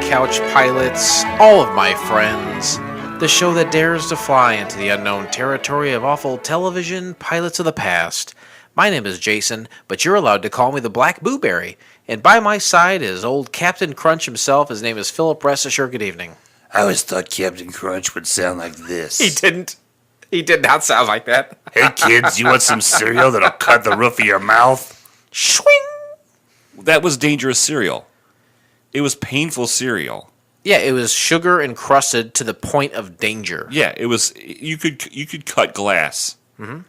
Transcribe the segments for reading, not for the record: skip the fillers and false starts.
couch pilots, all of my friends. The show that dares to fly into the unknown territory of awful television pilots of the past. My name is Jason, but you're allowed to call me the Black Blueberry. And by my side is old Captain Crunch himself. His name is Philip. Rest assured, good evening. I always thought Captain Crunch would sound like this. He didn't. He did not sound like that. Hey kids, you want some cereal that'll cut the roof of your mouth? Swing! That was dangerous cereal. It was painful cereal. Yeah, it was sugar encrusted to the point of danger. Yeah, it was. You could cut glass. Mm-hmm.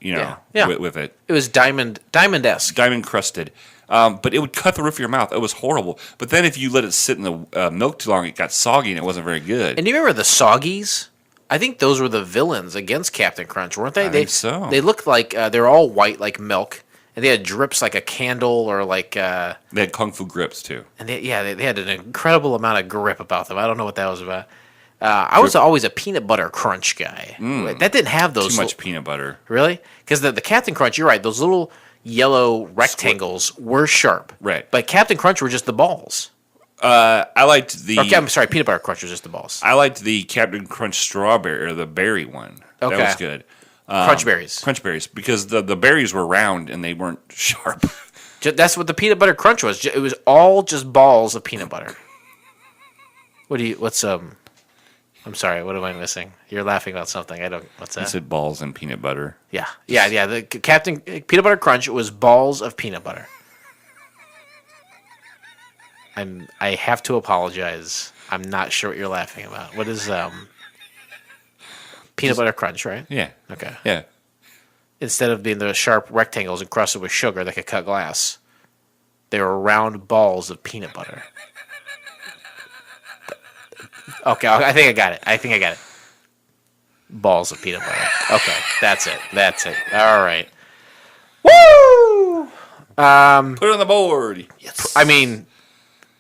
You know, Yeah. with it. It was diamond-esque. Diamond crusted. But it would cut the roof of your mouth. It was horrible. But then if you let it sit in the milk too long, it got soggy and it wasn't very good. And do you remember the Soggies? I think those were the villains against Captain Crunch, weren't they? I think so. They looked like they were all white like milk, and they had drips like a candle or like. They had kung fu grips too. And they had an incredible amount of grip about them. I don't know what that was about. I was always a peanut butter crunch guy. That didn't have those. Too much peanut butter. Really? Because the Captain Crunch, you're right. Those little yellow rectangles were sharp. Right. But Captain Crunch were just the balls. I liked the. Okay, I'm sorry, peanut butter crunch was just the balls. I liked the Captain Crunch strawberry or the berry one. Okay. That was good. Crunch berries. Crunch berries, because the berries were round and they weren't sharp. That's what the peanut butter crunch was. It was all just balls of peanut butter. I'm sorry, what am I missing? You're laughing about something. What's that? I said balls and peanut butter. Yeah. The Captain Peanut Butter Crunch was balls of peanut butter. I have to apologize. I'm not sure what you're laughing about. What is peanut butter crunch, right? Yeah. Okay. Yeah. Instead of being the sharp rectangles encrusted with sugar that could cut glass, they were round balls of peanut butter. Okay, I think I got it. Balls of peanut butter. Okay, that's it. All right. Woo! Put it on the board. Yes. I mean,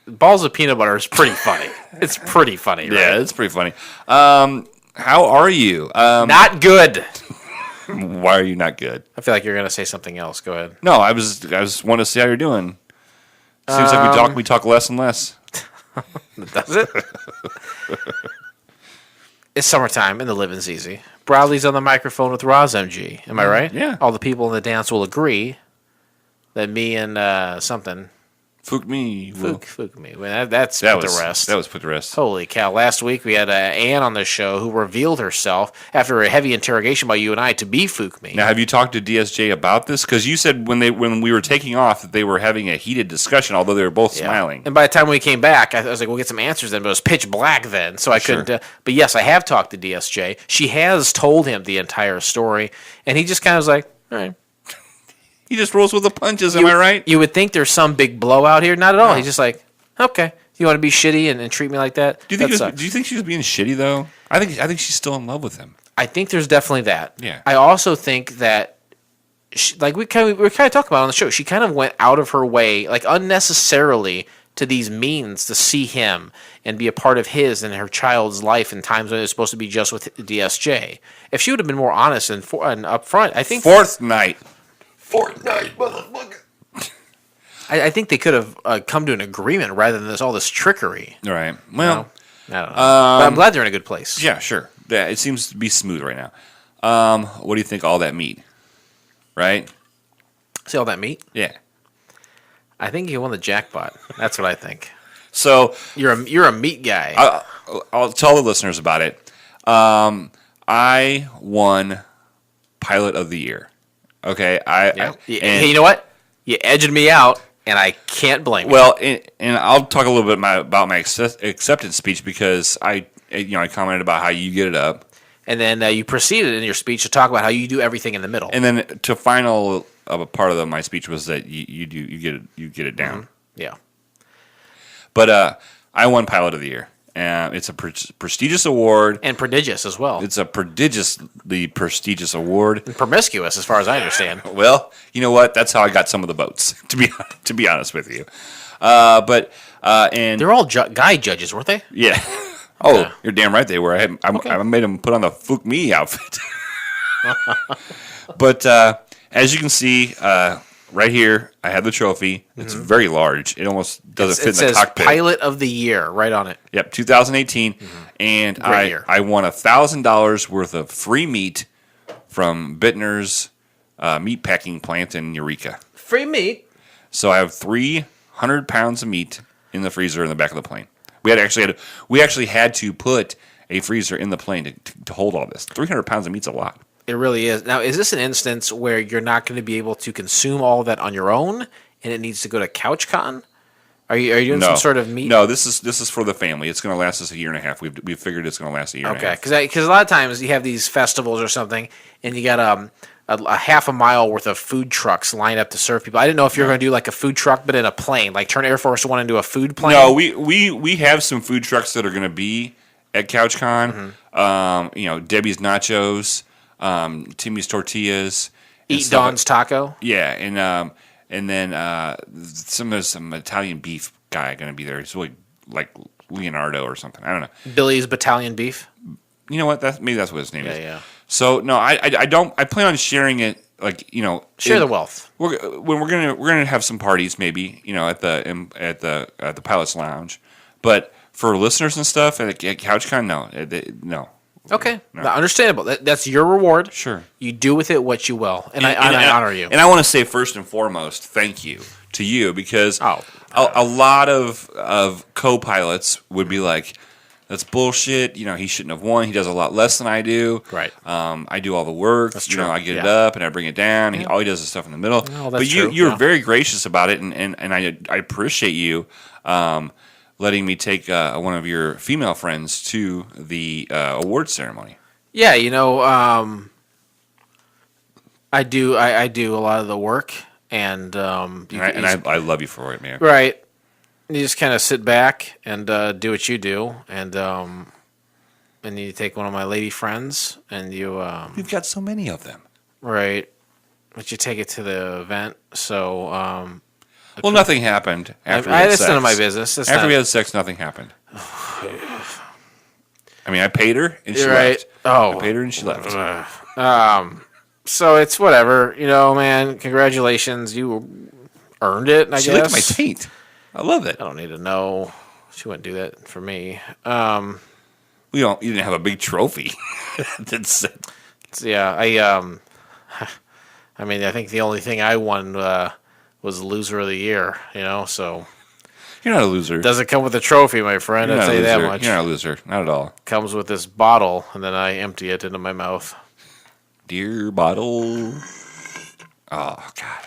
balls of peanut butter is pretty funny. It's pretty funny, right? Yeah, it's pretty funny. How are you? Not good. Why are you not good? I feel like you're gonna say something else. Go ahead. No, I just want to see how you're doing. Seems like we talk less and less. Does it? It's summertime and the living's easy. Bradley's on the microphone with Roz MG. Am I right? Yeah. All the people in the dance will agree that me and something. Fook me. Fook me. Well, that's put the rest. That was put to rest. Holy cow. Last week we had Ann on the show who revealed herself after a heavy interrogation by you and I to be Fook me. Now, have you talked to DSJ about this? Because you said when we were taking off that they were having a heated discussion, although they were both smiling. And by the time we came back, I was like, we'll get some answers then, but it was pitch black then, so I couldn't. But yes, I have talked to DSJ. She has told him the entire story, and he just kind of was like, all right. He just rolls with the punches, am I right? You would think there's some big blowout here. Not at all. No. He's just like, okay, you want to be shitty and treat me like that? Do you think she was being shitty though? I think she's still in love with him. I think there's definitely that. Yeah. I also think that, we were kind of talking about on the show, she kind of went out of her way, like unnecessarily, to these means to see him and be a part of his and her child's life in times when it was supposed to be just with DSJ. If she would have been more honest and upfront, I think Fortnite, motherfucker. I think they could have come to an agreement rather than all this trickery. All right. Well, I don't know. But I'm glad they're in a good place. yeah, sure. Yeah, it seems to be smooth right now. What do you think? All that meat, right? See all that meat? Yeah. I think you won the jackpot. That's what I think. So You're a meat guy. I'll tell the listeners about it. I won Pilot of the Year. Okay, you know what? You edged me out, and I can't blame you. Well, and I'll talk a little bit about my acceptance speech because I commented about how you get it up, and then you proceeded in your speech to talk about how you do everything in the middle. and then to final of a part of my speech was that you get it down. Mm-hmm. Yeah. But I won Pilot of the Year. It's a prestigious award. And prodigious as well. It's a prodigiously prestigious award. And promiscuous, as far as I understand. Well, you know what? That's how I got some of the votes. To be honest with you, and They're all guy judges, weren't they? yeah. Oh, you're damn right they were. I made them put on the Fook Me outfit. But as you can see, right here, I have the trophy. It's very large. It almost doesn't fit in the says cockpit. Pilot of the Year right on it. Yep, 2018, and Great year. I won $1,000 worth of free meat from Bittner's meat packing plant in Eureka. Free meat. So I have 300 pounds of meat in the freezer in the back of the plane. We actually had to put a freezer in the plane to hold all this. 300 pounds of meat's a lot. It really is. Now, is this an instance where you're not going to be able to consume all of that on your own, and it needs to go to CouchCon? Are you doing some sort of meat? No, this is for the family. It's going to last us a year and a half. We've figured it's going to last a year and a half. Okay, because a lot of times you have these festivals or something, and you got a half a mile worth of food trucks lined up to serve people. I didn't know if you were going to do like a food truck, but in a plane, like turn Air Force One into a food plane. No, we have some food trucks that are going to be at CouchCon. Debbie's Nachos, Timmy's Tortillas, Eat Don's Taco. Yeah, and then some Italian beef guy going to be there. It's really like Leonardo or something. I don't know. Billy's Battalion Beef. You know what? Maybe that's what his name is. Yeah. So no, I don't. I plan on sharing it. Like Share the wealth. We're gonna have some parties maybe at the Pilot's Lounge, but for listeners and stuff at CouchCon, no. Okay, no. Understandable. That's your reward. Sure, you do with it what you will, and I honor you. And I want to say first and foremost, thank you to you because a lot of co-pilots would be like, that's bullshit. He shouldn't have won. He does a lot less than I do. Right. I do all the work. That's true. I get it up and I bring it down. All he does is stuff in the middle. Oh, that's but true. you're very gracious about it, and I appreciate you letting me take one of your female friends to the award ceremony. Yeah, I do a lot of the work, and I love you for it, man. Right. You just kind of sit back and do what you do, and you take one of my lady friends, and you We've got so many of them. Right, but you take it to the event. So well, nothing happened after we had sex. That's none of my business. After we had sex, nothing happened. I mean, I paid her and she left. Oh, I paid her and she left. So it's whatever, man. Congratulations, you earned it. I She guess. licked my taint. I love it. I don't need to know. She wouldn't do that for me. You didn't have a big trophy. That's yeah. I mean, I think the only thing I won was loser of the year. So you're not a loser. Doesn't come with a trophy, my friend. I'll tell you that much. You're not a loser, not at all. Comes with this bottle, and then I empty it into my mouth. Dear bottle. Oh God.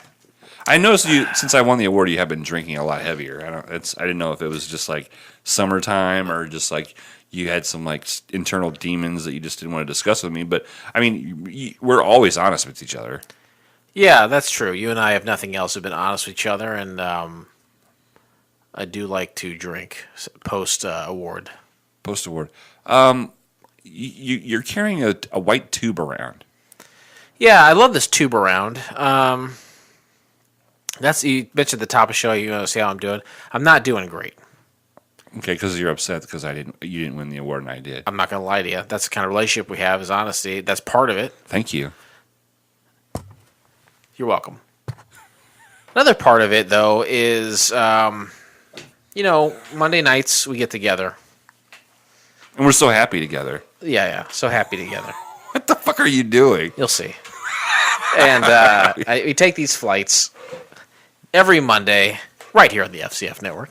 I noticed since I won the award, you have been drinking a lot heavier. I didn't know if it was just like summertime or just like you had some like internal demons that you just didn't want to discuss with me. But I mean, we're always honest with each other. Yeah, that's true. You and I have nothing else. We've been honest with each other, and I do like to drink post award. Post award. You're carrying a white tube around. Yeah, I love this tube around. That's you mentioned at the top of the show. You want to see how I'm doing? I'm not doing great. Okay, because you're upset because you didn't win the award and I did. I'm not going to lie to you. That's the kind of relationship we have is honesty. That's part of it. Thank you. You're welcome. Another part of it, though, is, Monday nights we get together. And we're so happy together. Yeah. So happy together. What the fuck are you doing? You'll see. And we take these flights every Monday right here on the FCF network.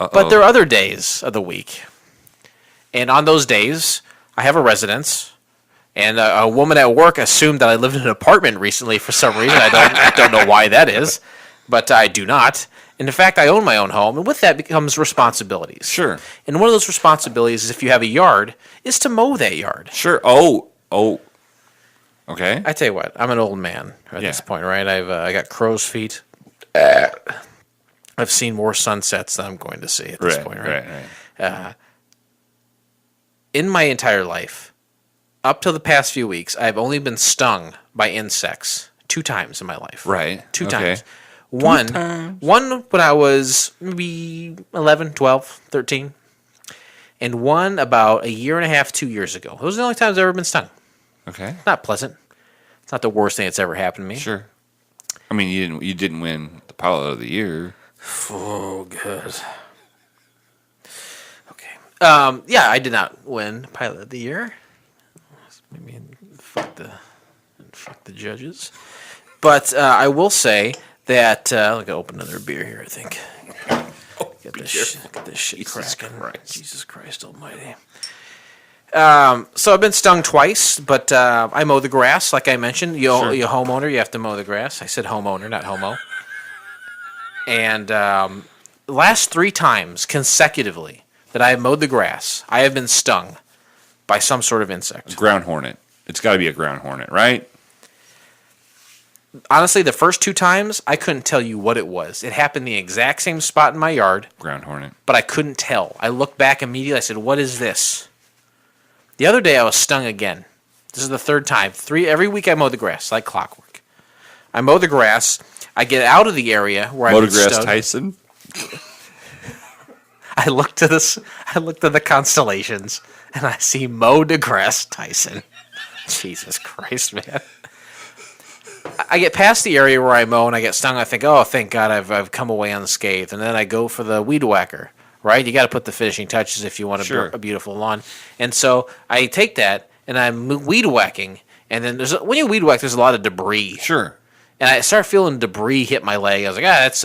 Uh-oh. But there are other days of the week. And on those days, I have a residence. And a woman at work assumed that I lived in an apartment recently for some reason. I don't know why that is, but I do not. And in fact, I own my own home, and with that becomes responsibilities. Sure. And one of those responsibilities is if you have a yard, is to mow that yard. Sure. Oh. Okay. I tell you what, I'm an old man at this point, right? I got crow's feet. I've seen more sunsets than I'm going to see at this point, right? In my entire life, up to the past few weeks, I've only been stung by insects 2 times in my life. Right. 2 okay. times. One when I was maybe 11, 12, 13. And one about a year and a half, 2 years ago. Those are the only times I've ever been stung. Okay. Not pleasant. It's not the worst thing that's ever happened to me. Sure. I mean, you didn't win the pilot of the year. Oh, good. Okay. Yeah, I did not win pilot of the year. Maybe fuck the judges. But I will say that I'm gonna open another beer here. I think. Get this shit cracking. Jesus Christ Almighty. So I've been stung twice, but I mow the grass, like I mentioned. You homeowner, you have to mow the grass. I said homeowner, not homo. And last 3 times consecutively that I have mowed the grass, I have been stung by some sort of insect. Ground hornet. It's got to be a ground hornet, right? Honestly, the first 2 times, I couldn't tell you what it was. It happened the exact same spot in my yard. Ground hornet. But I couldn't tell. I looked back immediately. I said, what is this? The other day, I was stung again. This is the 3rd time. Every week, I mow the grass like clockwork. I mow the grass. I get out of the area where I've been Motor grass stung. Tyson. I look to the constellations, and I see Mo deGrasse Tyson. Jesus Christ, man. I get past the area where I mow, and I get stung. I think, oh, thank God I've come away unscathed. And then I go for the weed whacker, right? You got to put the finishing touches if you want a beautiful lawn. And so I take that, and I'm weed whacking. And then when you weed whack, there's a lot of debris. Sure. And I start feeling debris hit my leg. I was like, that's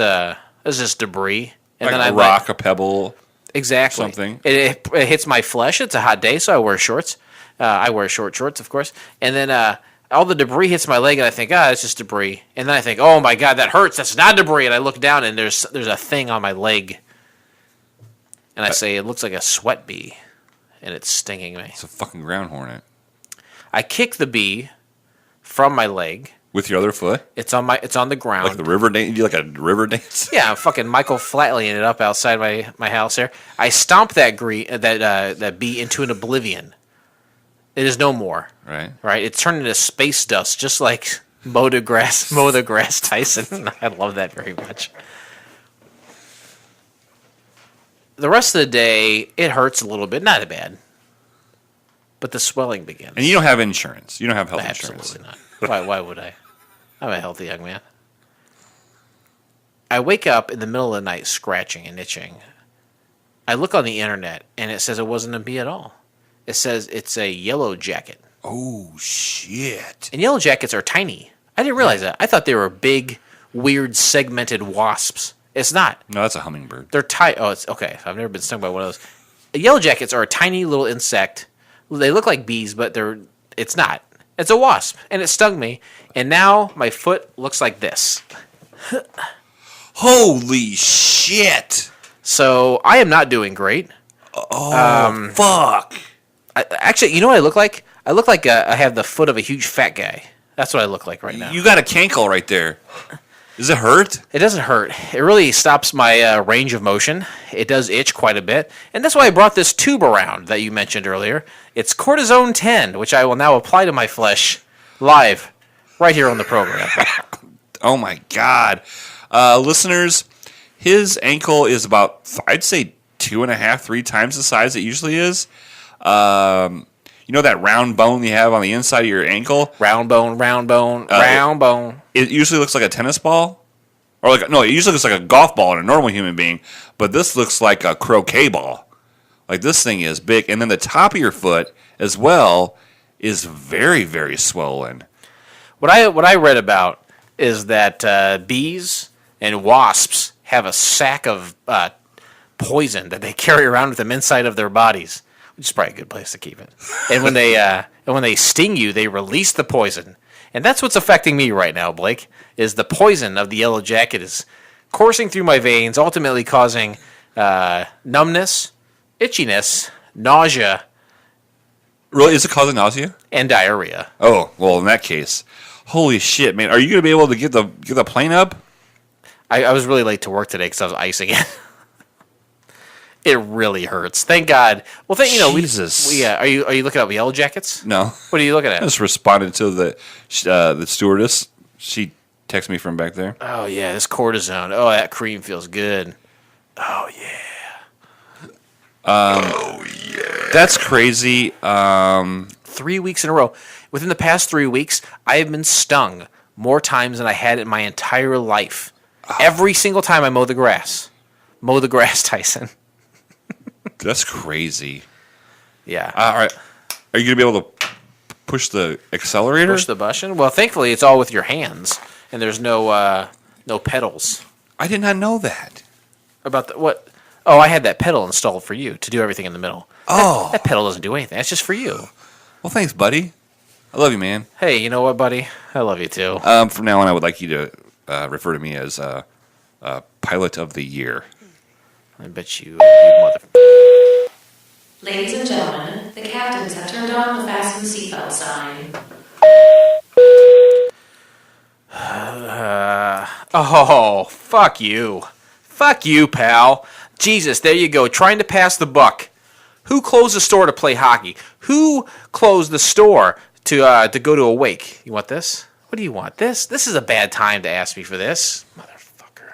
just debris. And like then a rock, a pebble. Exactly. Something. It hits my flesh. It's a hot day, so I wear shorts. I wear short shorts, of course. And then all the debris hits my leg, and I think, it's just debris. And then I think, oh, my God, that hurts. That's not debris. And I look down, and there's a thing on my leg. And I say, it looks like a sweat bee, and it's stinging me. It's a fucking ground hornet. I kick the bee from my leg. With your other foot? It's on the ground. Like the river dance? You do like a river dance? Yeah, I'm fucking Michael Flatleying it up outside my house there. I stomp that bee into an oblivion. It is no more. Right. It's turned into space dust, just like Mow the Grass Tyson. I love that very much. The rest of the day, it hurts a little bit. Not bad. But the swelling begins. And you don't have insurance. You don't have health insurance. Absolutely not. Why would I? I'm a healthy young man. I wake up in the middle of the night scratching and itching. I look on the internet, and it says it wasn't a bee at all. It says it's a yellow jacket. Oh, shit. And yellow jackets are tiny. I didn't realize that. I thought they were big, weird, segmented wasps. It's not. No, that's a hummingbird. They're tiny. Oh, it's okay. I've never been stung by one of those. Yellow jackets are a tiny little insect. They look like bees, but it's not. It's a wasp, and it stung me, and now my foot looks like this. Holy shit! So I am not doing great. Oh, fuck. Actually, you know what I look like? I look like I have the foot of a huge fat guy. That's what I look like right now. You got a cankle right there. Does it hurt? It doesn't hurt. It really stops my range of motion. It does itch quite a bit. And that's why I brought this tube around that you mentioned earlier. It's Cortisone 10, which I will now apply to my flesh live right here on the program. Oh, my God. Listeners, his ankle is about, I'd say, 2.5, 3 times the size it usually is. You know that round bone you have on the inside of your ankle? Round bone. It usually looks like a tennis ball. It usually looks like a golf ball in a normal human being. But this looks like a croquet ball. Like, this thing is big. And then the top of your foot, as well, is very, very swollen. What I read about is that bees and wasps have a sack of poison that they carry around with them inside of their bodies, which is probably a good place to keep it. And when they sting you, they release the poison. And that's what's affecting me right now, Blake, is the poison of the yellow jacket is coursing through my veins, ultimately causing numbness, itchiness, nausea. Really? Is it causing nausea? And diarrhea. Oh, well, in that case, holy shit, man. Are you going to be able to get the plane up? I was really late to work today because I was icing it. It really hurts. Thank God. Well, Jesus. Are you looking up yellow jackets? No. What are you looking I at? just responded to the stewardess. She texted me from back there. Oh yeah, this cortisone. Oh, that cream feels good. Oh yeah. That's crazy. 3 weeks in a row. Within the past 3 weeks, I have been stung more times than I had in my entire life. Every single time I mow the grass. Mow the grass, Tyson. That's crazy. Yeah. All right. Are you going to be able to push the accelerator? Push the button? Well, thankfully, it's all with your hands, and there's no pedals. I did not know that. About the, what? Oh, I had that pedal installed for you to do everything in the middle. Oh. That pedal doesn't do anything. That's just for you. Well, thanks, buddy. I love you, man. Hey, you know what, buddy? I love you, too. From now on, I would like you to refer to me as Pilot of the Year. I bet you mother... Ladies and gentlemen, the captains have turned on the fasten seatbelt sign. Oh, fuck you. Fuck you, pal. Jesus, there you go, trying to pass the buck. Who closed the store to play hockey? Who closed the store to go to a wake? You want this? What do you want? This? This is a bad time to ask me for this. Motherfucker.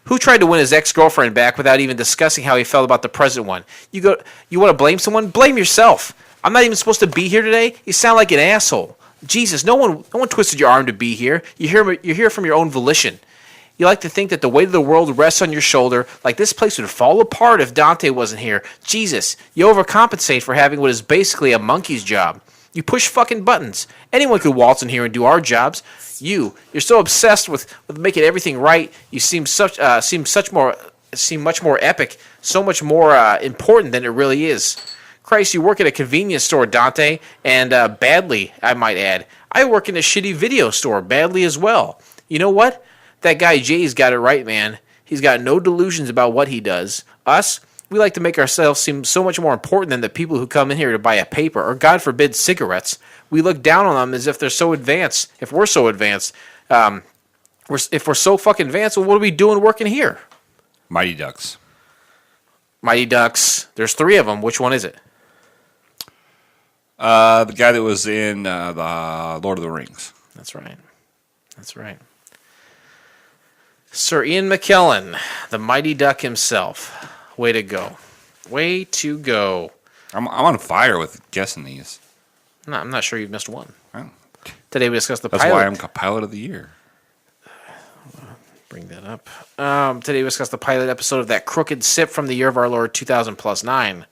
Who tried to win his ex-girlfriend back without even discussing how he felt about the present one? You want to blame someone? Blame yourself. I'm not even supposed to be here today? You sound like an asshole. Jesus, no one twisted your arm to be here. You're here from your own volition. You like to think that the weight of the world rests on your shoulder, like this place would fall apart if Dante wasn't here. Jesus, you overcompensate for having what is basically a monkey's job. You push fucking buttons. Anyone could waltz in here and do our jobs. You're so obsessed with making everything right. You seem much more epic, so much more important than it really is. Christ, you work at a convenience store, Dante, and badly, I might add. I work in a shitty video store, badly as well. You know what? That guy Jay's got it right, man. He's got no delusions about what he does. Us, we like to make ourselves seem so much more important than the people who come in here to buy a paper, or God forbid, cigarettes. We look down on them as if they're so advanced. If we're so advanced, if we're so fucking advanced, well, what are we doing working here? Mighty Ducks. Mighty Ducks. There's 3 of them. Which one is it? The guy that was in the Lord of the Rings. That's right. That's right. Sir Ian McKellen, the Mighty Duck himself. Way to go. Way to go. I'm on fire with guessing these. No, I'm not sure you've missed one. Oh. Today we discussed the That's pilot. why I'm Pilot of the Year. Bring that up. Today we discussed the pilot episode of That Crook'd Sip from the year of our Lord 2000+9.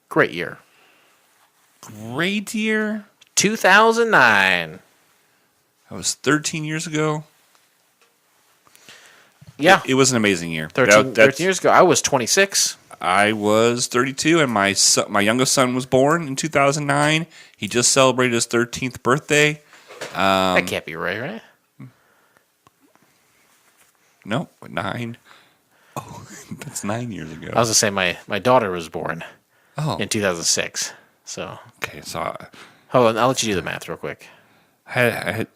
Great year. Great year? 2009. That was 13 years ago. Yeah. It was an amazing year. 13 years ago. I was 26. I was 32, and my youngest son was born in 2009. He just celebrated his 13th birthday. That can't be right? No, 9. Oh, that's 9 years ago. I was going to say my daughter was born in 2006. So okay, so hold on, I'll let you do the math real quick. You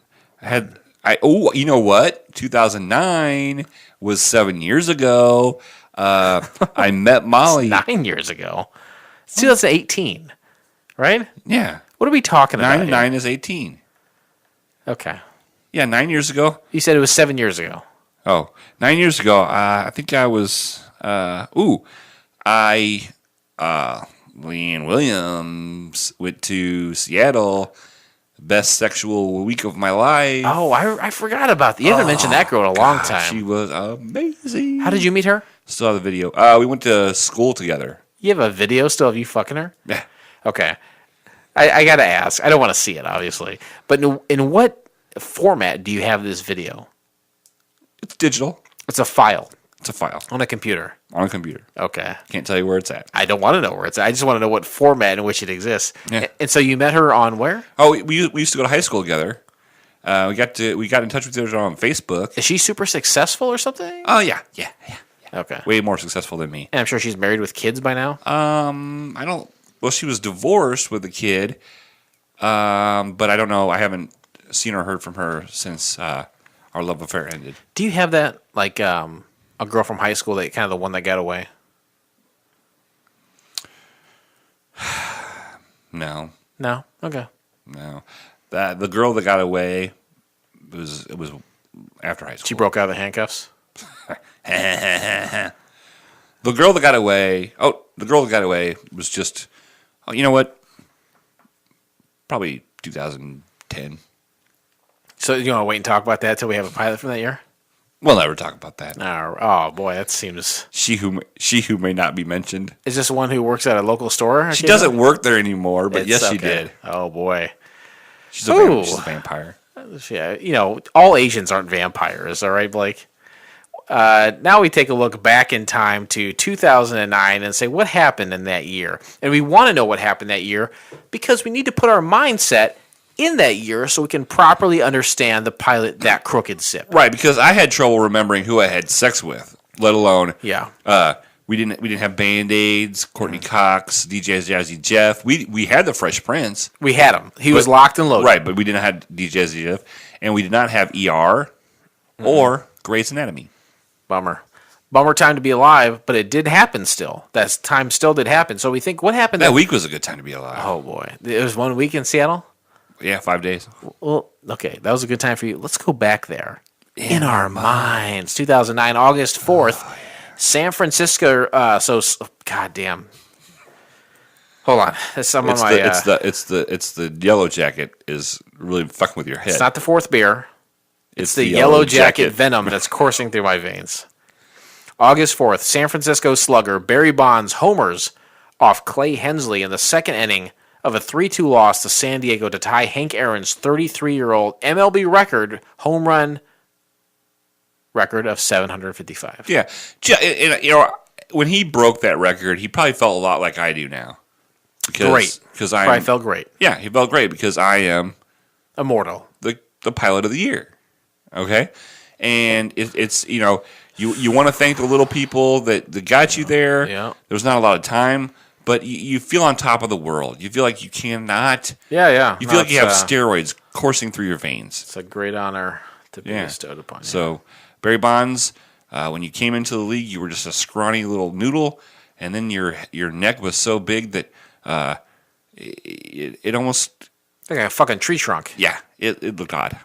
know what? 2009 was 7 years ago. I met Molly. 9 years ago. It's 2018, right? Yeah. What are we talking about? 9 is 18. Okay. Yeah, 9 years ago. You said it was 7 years ago. Oh, 9 years ago. I think I was. Leanne Williams went to Seattle. Best sexual week of my life. Oh, I forgot about that. You haven't mentioned that girl in a long time. She was amazing. How did you meet her? Still have the video. We went to school together. You have a video still of you fucking her? Yeah. Okay. I got to ask. I don't want to see it, obviously. But in what format do you have this video? It's digital. It's a file. It's a file. On a computer. On a computer. Okay. Can't tell you where it's at. I don't want to know where it's at. I just want to know what format in which it exists. Yeah. And so you met her on where? Oh, we used to go to high school together. We got in touch with each other on Facebook. Is she super successful or something? Oh yeah. Okay. Way more successful than me. And I'm sure she's married with kids by now. I don't. Well, she was divorced with a kid. But I don't know. I haven't seen or heard from her since our love affair ended. Do you have that like a girl from high school that kind of the one that got away? No. No. Okay. No. The girl that got away it was after high school. She broke out of the handcuffs. The girl that got away. Oh, the girl that got away was just. Oh, you know what? Probably 2010. So you want to wait and talk about that until we have a pilot from that year? We'll never talk about that. Oh boy, that seems. She who may not be mentioned. Is this one who works at a local store? She doesn't work there anymore, but yes, she okay. did. Oh boy, She's a vampire. Yeah, all Asians aren't vampires. All right, Blake. Now we take a look back in time to 2009 and say what happened in that year. And we want to know what happened that year because we need to put our mindset in that year so we can properly understand the pilot That Crook'd Sip. Right, because I had trouble remembering who I had sex with, let alone we didn't have Band-Aids, Courtney Cox, DJ Jazzy Jeff. We had the Fresh Prince. We had him. He was locked and loaded. Right, but we didn't have DJ Jazzy Jeff, and we did not have ER or Grey's Anatomy. Bummer time to be alive, but it did happen still. That time still did happen. So we think, what happened? That week was a good time to be alive. Oh, boy. It was 1 week in Seattle? Yeah, 5 days. Well, okay, that was a good time for you. Let's go back there. In our minds. 2009, August 4th, San Francisco. Goddamn. Hold on. It's the yellow jacket is really fucking with your head. It's not the fourth beer. It's the yellow jacket venom that's coursing through my veins. August 4th, San Francisco slugger Barry Bonds homers off Clay Hensley in the second inning of a 3-2 loss to San Diego to tie Hank Aaron's 33-year-old MLB home run record of 755. Yeah. When he broke that record, he probably felt a lot like I do now. Because I felt great. Yeah, he felt great because I am immortal. The pilot of the year. Okay? And it's you want to thank the little people that got you there. Yeah. There's not a lot of time, but you feel on top of the world. You feel like you cannot. Yeah. You feel like you have steroids coursing through your veins. It's a great honor to be bestowed upon you. So, Barry Bonds, when you came into the league, you were just a scrawny little noodle, and then your neck was so big that it almost like a fucking tree trunk. Yeah, it looked odd.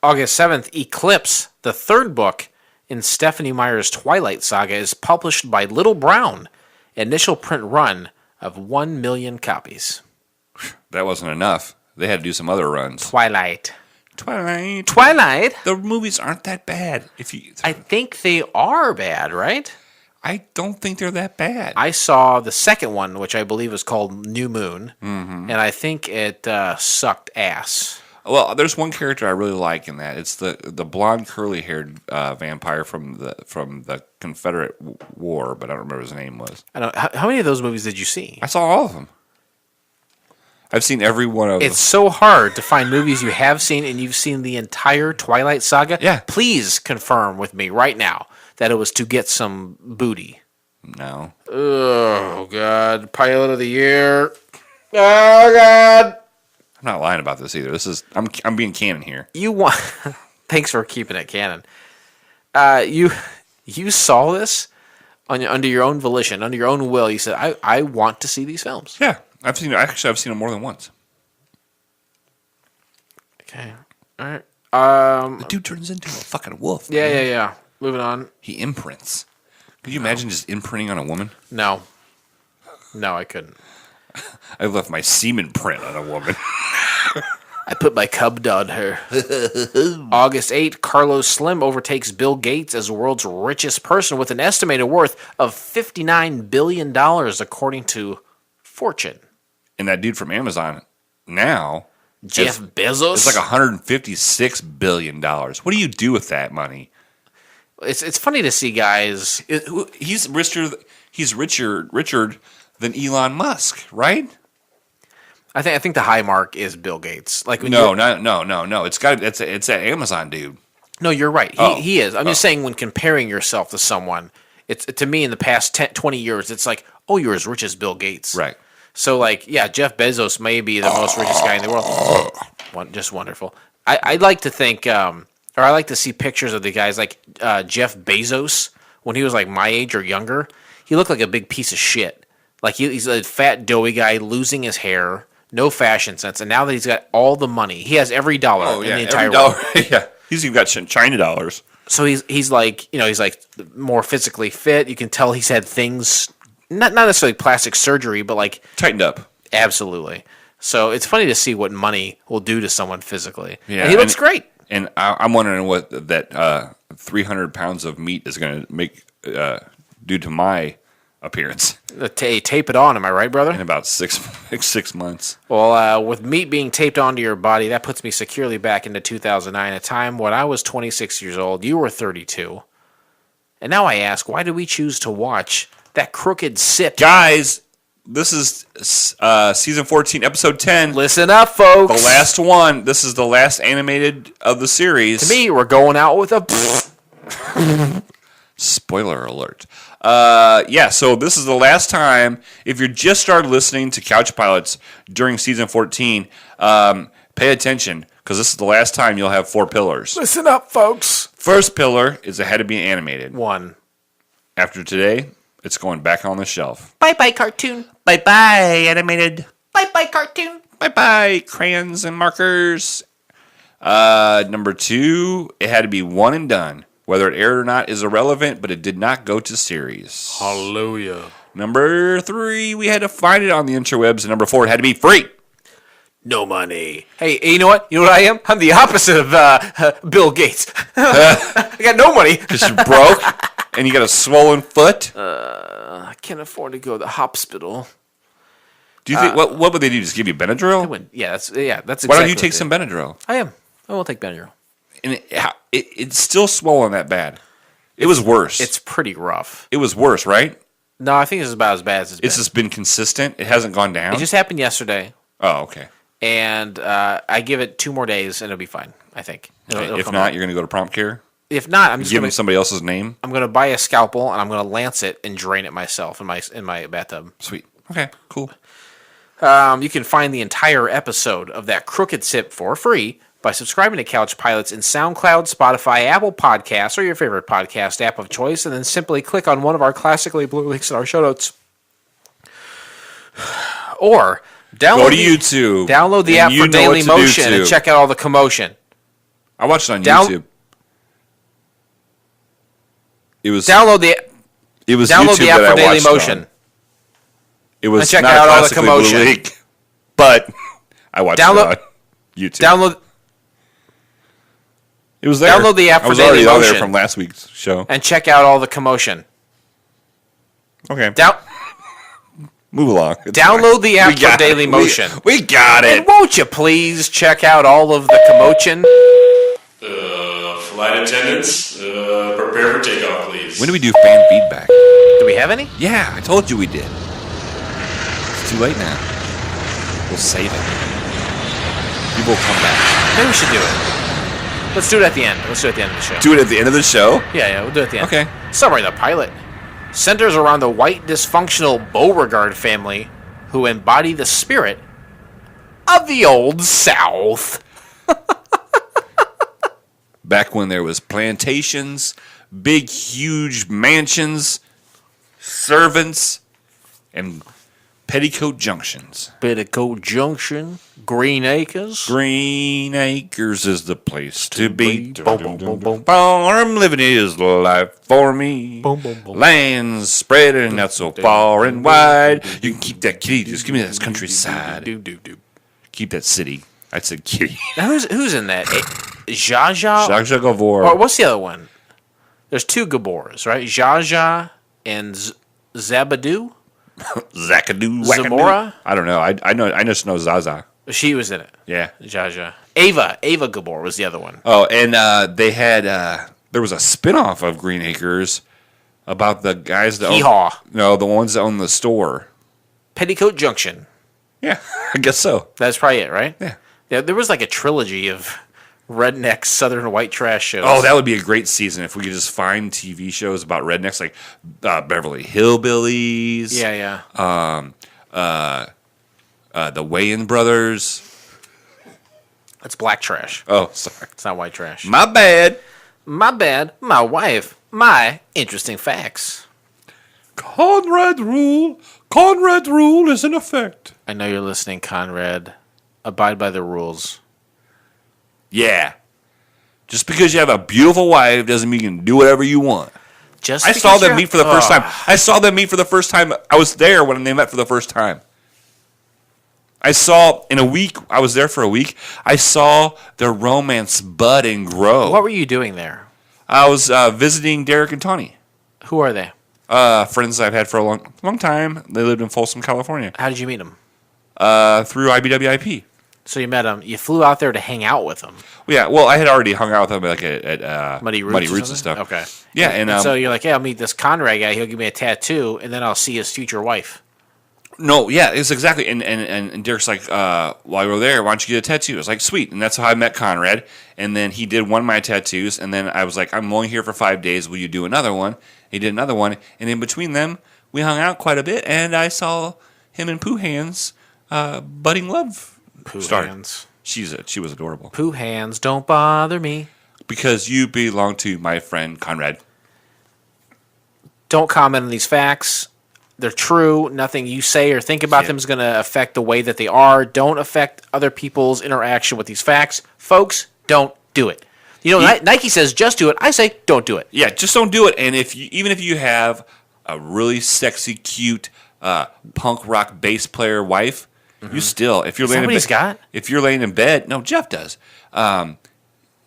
August 7th, Eclipse, the third book in Stephanie Meyer's Twilight Saga, is published by Little Brown. Initial print run of 1 million copies. That wasn't enough. They had to do some other runs. Twilight. The movies aren't that bad. I think they are bad, right? I don't think they're that bad. I saw the second one, which I believe is called New Moon, and I think it sucked ass. Well, there's one character I really like in that. It's the blonde, curly-haired vampire from the Confederate War, but I don't remember what his name was. I don't. How many of those movies did you see? I saw all of them. I've seen every one of them. It's so hard to find movies you have seen, and you've seen the entire Twilight Saga. Yeah. Please confirm with me right now that it was to get some booty. No. Oh, God. Pilot of the year. Oh, God. I'm not lying about this either. I'm being canon here. You want? Thanks for keeping it canon. You saw this under your own volition, under your own will. You said, I want to see these films. Yeah. I've seen them more than once. Okay. All right. The dude turns into a fucking wolf. Yeah. Moving on. He imprints. Could you imagine just imprinting on a woman? No, I couldn't. I left my semen print on a woman. I put my cub on her. August 8th, Carlos Slim overtakes Bill Gates as the world's richest person with an estimated worth of $59 billion, according to Fortune. And that dude from Amazon now... Jeff Bezos? It's like $156 billion. What do you do with that money? It's funny to see guys... He's richer than Elon Musk, right? I think the high mark is Bill Gates. Like no. It's that Amazon dude. No, you're right. He is. I'm just saying when comparing yourself to someone, it's to me in the past 10, 20 years, it's like, oh, you're as rich as Bill Gates. Right. So Jeff Bezos may be the most richest guy in the world. Just wonderful. I'd like to think, or I like to see pictures of the guys like Jeff Bezos when he was like my age or younger. He looked like a big piece of shit. Like he's a fat, doughy guy losing his hair, no fashion sense, and now that he's got all the money, he has every dollar in the entire world. Yeah, he's even got China dollars. So he's like more physically fit. You can tell he's had things, not necessarily plastic surgery, but like tightened up. Absolutely. So it's funny to see what money will do to someone physically. Yeah, and he looks great. And I'm wondering what that 300 pounds of meat is going to make do to my appearance Tape it on, am I right, brother? in about 6 months. Well, with meat being taped onto your body, that puts me securely back into 2009, a time when I was 26 years old, you were 32. And now I ask, why did we choose to watch That Crook'd Sip? Guys, this is season 14, episode 10. Listen up, folks. The last one. This is the last animated of the series. To me, we're going out with a... Spoiler alert. So this is the last time. If you just started listening to Couch Pilots during season 14, pay attention, because this is the last time you'll have 4 pillars. Listen up, folks. First pillar is it had to be animated. 1. After today, it's going back on the shelf. Bye-bye, cartoon. Bye-bye, animated. Bye-bye, cartoon. Bye-bye, crayons and markers. Number 2, it had to be one and done. Whether it aired or not is irrelevant, but it did not go to series. Hallelujah. Number 3, we had to find it on the interwebs. And number 4, it had to be free. No money. Hey, you know what? You know what I am? I'm the opposite of Bill Gates. I got no money. Because you're broke and you got a swollen foot. I can't afford to go to the hospital. Do you think what would they do? Just give you Benadryl? That's exactly. Why don't you what take they some did. Benadryl? I will take Benadryl. And it's still swollen that bad. It was worse. It's pretty rough. It was worse, right? No, I think it's about as bad as it's been. It's just been consistent. It hasn't gone down. It just happened yesterday, Oh, okay. and I give it 2 more days, and it'll be fine. I think. It'll If come not, out. you're going to go to prompt care. If not, I'm just Give gonna him somebody else's name. I'm gonna buy a scalpel and I'm gonna lance it and drain it myself in my bathtub. Sweet. Okay. Cool. You can find the entire episode of That Crook'd Sip for free by subscribing to Couch Pilots in SoundCloud, Spotify, Apple Podcasts, or your favorite podcast app of choice, and then simply click on one of our classically blue links in our show notes. Or Go to YouTube. Download the and app you for know what Daily to do, Motion too. and check out all the commotion. I watched it on Down- YouTube. It was Download the YouTube the app that for I Daily watched it Motion. on. It was And check not out all the classically Blue commotion. League, but I watched it on YouTube. Download It was there. download the app I for was Daily already on there Motion. from last week's show. and check out all the commotion. Okay. Move along. It's Download fine. the app We for got Daily it. Motion. We got it. And won't you please check out all of the commotion? Flight attendants, prepare for takeoff, please. When do we do fan feedback? Do we have any? Yeah, I told you we did. It's too late now. We'll save it. People will come back. Maybe we should do it. Let's do it at the end. Let's do it at the end of the show. Do it at the end of the show? Yeah, we'll do it at the end. Okay. Summary of the pilot centers around the white dysfunctional Beauregard family who embody the spirit of the Old South. Back when there was plantations, big, huge mansions, servants, and petticoat junctions. Petticoat Junction, Green Acres. Green Acres is the place to be. Boom, boom, boom, boom. Farm living is life for me. Boom, boom, boom. Lands spreading out so far and wide. You can keep that kitty. Just give me that countryside. Do. Keep that city. I said kitty. Now who's in that? Zsa Zsa? Jacques Gavor. Or what's the other one? There's 2 Gabors, right? Zsa Zsa and Zabadoo? Zakadoo. Zamora? I don't know. I just know Zaza. She was in it. Yeah. Zsa Zsa. Ava Gabor was the other one. Oh, and they had there was a spinoff of Green Acres about the guys that Hee-haw. the ones that own the store. Petticoat Junction. Yeah, I guess so. That's probably it, right? Yeah. Yeah, there was like a trilogy of redneck southern white trash shows. Oh, that would be a great season if we could just find TV shows about rednecks like Beverly Hillbillies. Yeah. The Wayans Brothers. That's black trash. Oh, sorry. It's not white trash. My bad. My bad. My wife. My interesting facts. Conrad rule is in effect. I know you're listening, Conrad. Abide by the rules. Yeah. Just because you have a beautiful wife doesn't mean you can do whatever you want. I saw them meet for the first time. I saw them meet for the first time. I was there when they met for the first time. I saw in a week. I was there for a week. I saw their romance bud and grow. What were you doing there? I was visiting Derek and Tawny, Who are they? friends I've had for a long time. They lived in Folsom, California, How did you meet them? through IBWIP. So you met them. You flew out there to hang out with them. Yeah, well, I had already hung out with them like at Muddy Roots and or stuff. Okay. Yeah, And so you're like, yeah, I'll meet this Conrad guy. He'll give me a tattoo, and then I'll see his future wife. no, yeah, it's exactly. And Derek's like, while we're there, why don't you get a tattoo? I was like, sweet. And that's how I met Conrad. And then he did one of my tattoos. And then I was like, I'm only here for 5 days. Will you do another one? He did another one. And in between them, we hung out quite a bit. And I saw him and Pooh Hands budding love Pooh start. hands. She was adorable. Pooh hands, don't bother me. Because you belong to my friend Conrad. Don't comment on these facts. They're true. Nothing you say or think about them is going to affect the way that they are. Don't affect other people's interaction with these facts. Folks, don't do it. You know, Nike says just do it. I say don't do it. Yeah, just don't do it. And even if you have a really sexy, cute punk rock bass player wife, you still, if you're laying in Somebody's bed, got? if you're laying in bed, no, Jeff does.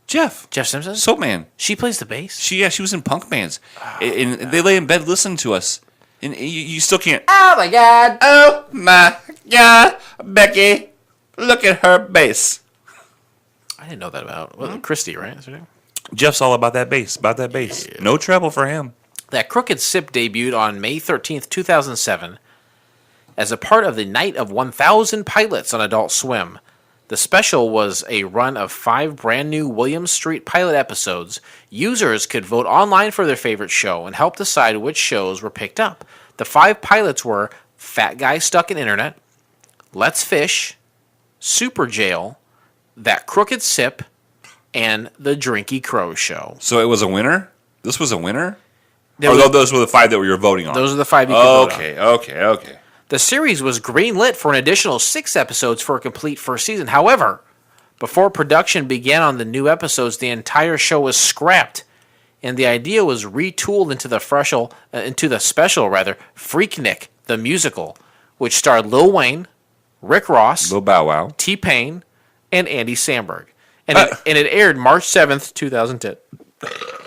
Jeff Simpson? Soapman. She plays the bass? She was in punk bands, and they lay in bed listening to us, and you still can't. Oh, my God. Oh my God, Becky, look at her bass. I didn't know that about Christy, right? That's her name? Jeff's all about that bass, No trouble for him. That Crook'd Sip debuted on May 13th, 2007, as a part of the Night of 1,000 Pilots on Adult Swim. The special was a run of 5 brand new Williams Street pilot episodes. Users could vote online for their favorite show and help decide which shows were picked up. The 5 pilots were Fat Guy Stuck in Internet, Let's Fish, Super Jail, That Crook'd Sip, and The Drinky Crow Show. So it was a winner? This was a winner? There Those were the 5 that we were voting on? Those are the 5 you could vote on. Okay. The series was greenlit for an additional 6 episodes for a complete first season. However, before production began on the new episodes, the entire show was scrapped, and the idea was retooled into the special Freaknik, the musical, which starred Lil Wayne, Rick Ross, Lil Bow Wow, T-Pain, and Andy Samberg. And it aired March 7th, 2010.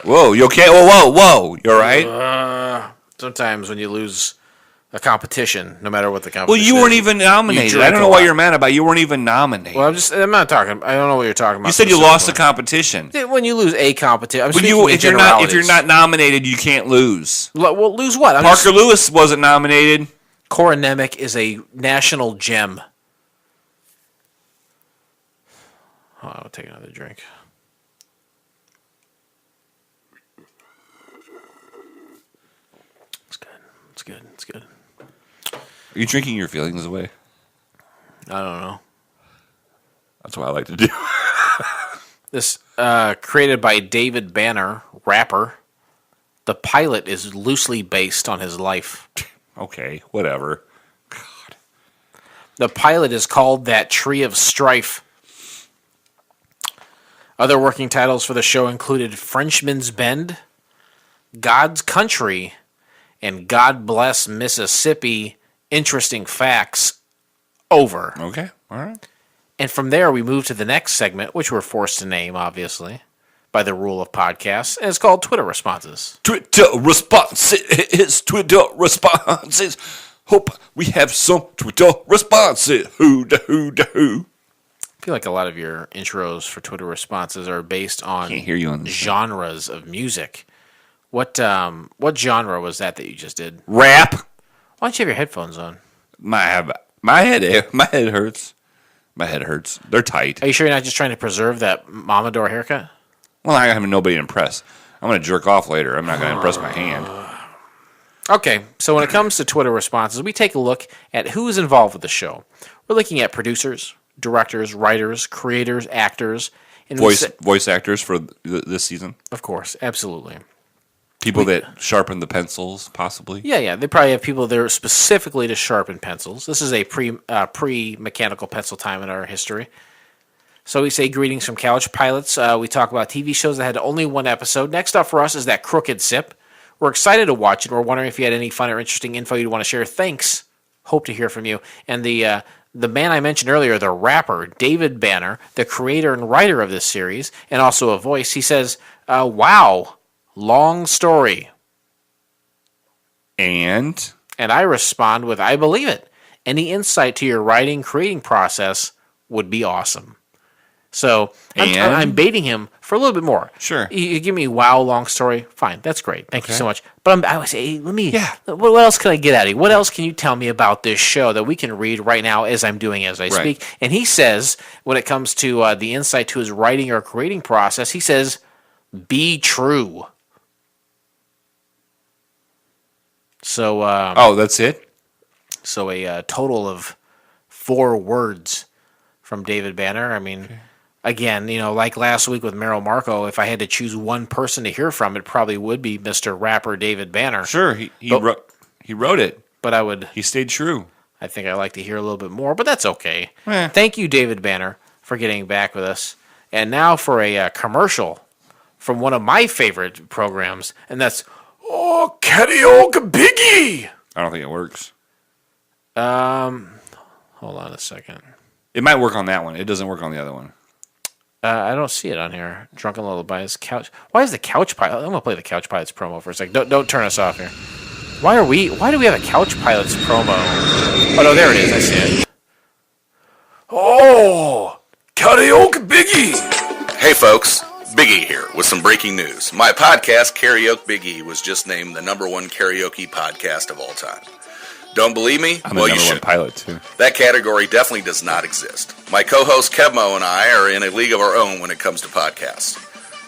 Whoa, you okay? Whoa. You all right? Sometimes when you lose a competition, no matter what the competition Well, you weren't is, even nominated. you I drink don't a know what lot. you're mad about. You weren't even nominated. Well, I'm not talking. I don't know what you're talking about. You said you lost the competition. When you lose a competition, I'm When speaking in if generalities. you're not nominated, you can't lose. Well, lose what? Parker Lewis wasn't nominated. Cora Nemec is a national gem. Oh, I'll take another drink. It's good. Are you drinking your feelings away? I don't know. That's what I like to do. This created by David Banner, rapper. The pilot is loosely based on his life. Okay, whatever. The pilot is called That Tree of Strife. Other working titles for the show included Frenchman's Bend, God's Country, and God Bless Mississippi. Interesting facts. Over. Okay, all right. And from there, we move to the next segment, which we're forced to name, obviously, by the rule of podcasts, and it's called Twitter Responses. Twitter responses. Hope we have some Twitter responses. Who da who da who. I feel like a lot of your intros for Twitter Responses are based on Can't hear you on this. genres of music. What genre was that you just did? Rap. Why don't you have your headphones on? My head hurts. My head hurts. They're tight. Are you sure you're not just trying to preserve that Mamador haircut? Well, I have nobody to impress. I'm going to jerk off later. I'm not going to impress my hand. Okay, so when it comes to Twitter Responses, we take a look at who is involved with the show. We're looking at producers, directors, writers, creators, actors. And Voice actors for this season. of course, absolutely. People that sharpen the pencils, possibly. Yeah. They probably have people there specifically to sharpen pencils. This is a pre-mechanical pencil time in our history. So we say greetings from Couch Pilots. We talk about TV shows that had only one episode. Next up for us is That Crook'd Sip. We're excited to watch it. We're wondering if you had any fun or interesting info you'd want to share. Thanks. Hope to hear from you. And the the man I mentioned earlier, the rapper, David Banner, the creator and writer of this series, and also a voice, he says, wow, long story. And I respond with, I believe it. Any insight to your writing, creating process would be awesome. So I'm baiting him for a little bit more. Sure. You give me wow, long story. Fine, that's great. Thank you so much. But I would say, Yeah. What else can I get out of you? What else can you tell me about this show that we can read right now as I'm doing as I speak? And he says, when it comes to the insight to his writing or creating process, he says, be true. So. That's it? So a total of 4 words from David Banner. I mean, again, like last week with Meryl Marco, if I had to choose one person to hear from, it probably would be Mr. Rapper David Banner. Sure, he wrote it. But he stayed true. I think I'd like to hear a little bit more, but that's okay. Eh. Thank you, David Banner, for getting back with us. And now for a commercial from one of my favorite programs, and that's Karaoke Biggie. I don't think it works. Hold on a second. It might work on that one. It doesn't work on the other one. I don't see it on here. Drunken Lullabies, Couch. Why is the Couch Pilot? I'm gonna play the Couch Pilots promo for a second. Don't turn us off here. Why do we have a Couch Pilots promo? Oh no, there it is. I see it. Oh, Karaoke Biggie. Hey folks, Biggie here with some breaking news. My podcast, Karaoke Biggie, was just named the #1 karaoke podcast of all time. Don't believe me? I'm Well, the you number one should. pilot, too. That category definitely does not exist. My co-host Kevmo and I are in a league of our own when it comes to podcasts.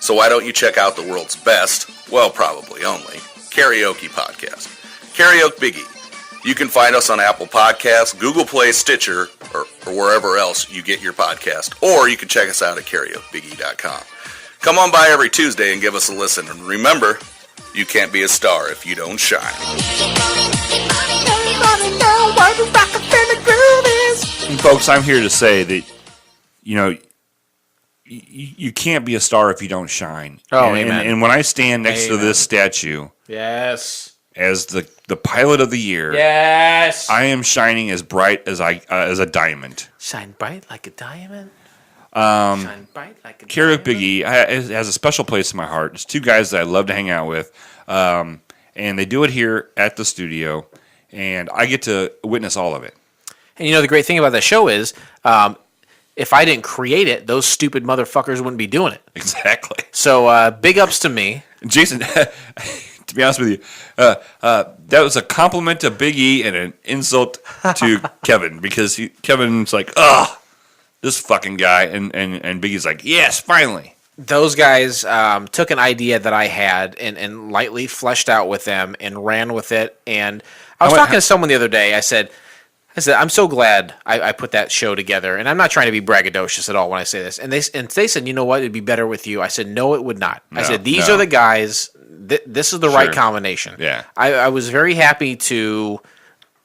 So why don't you check out the world's best, well, probably only, karaoke podcast, Karaoke Biggie. You can find us on Apple Podcasts, Google Play, Stitcher, or wherever else you get your podcast. Or you can check us out at karaokebiggie.com. Come on by every Tuesday and give us a listen. And remember, you can't be a star if you don't shine. And folks, I'm here to say that, you can't be a star if you don't shine. Oh, and, amen. And when I stand next to this statue Yes. as the pilot of the year, Yes. I am shining as bright as a diamond. Shine bright like a diamond. Shine bright like a Karaoke diamond. Biggie has a special place in my heart. It's 2 guys that I love to hang out with, and they do it here at the studio, and I get to witness all of it. And the great thing about that show is, if I didn't create it, those stupid motherfuckers wouldn't be doing it. Exactly. So big ups to me. Jason, to be honest with you, that was a compliment to Big E and an insult to Kevin, because Kevin's like, ugh, this fucking guy, and Big E's like, yes, finally. Those guys took an idea that I had and lightly fleshed out with them and ran with it. And I was talking to someone the other day. I said, I'm so glad I put that show together. And I'm not trying to be braggadocious at all when I say this. And they said, you know what, it'd be better with you. I said, no, it would not. I said, these are the guys. This is the right combination. Yeah. I was very happy to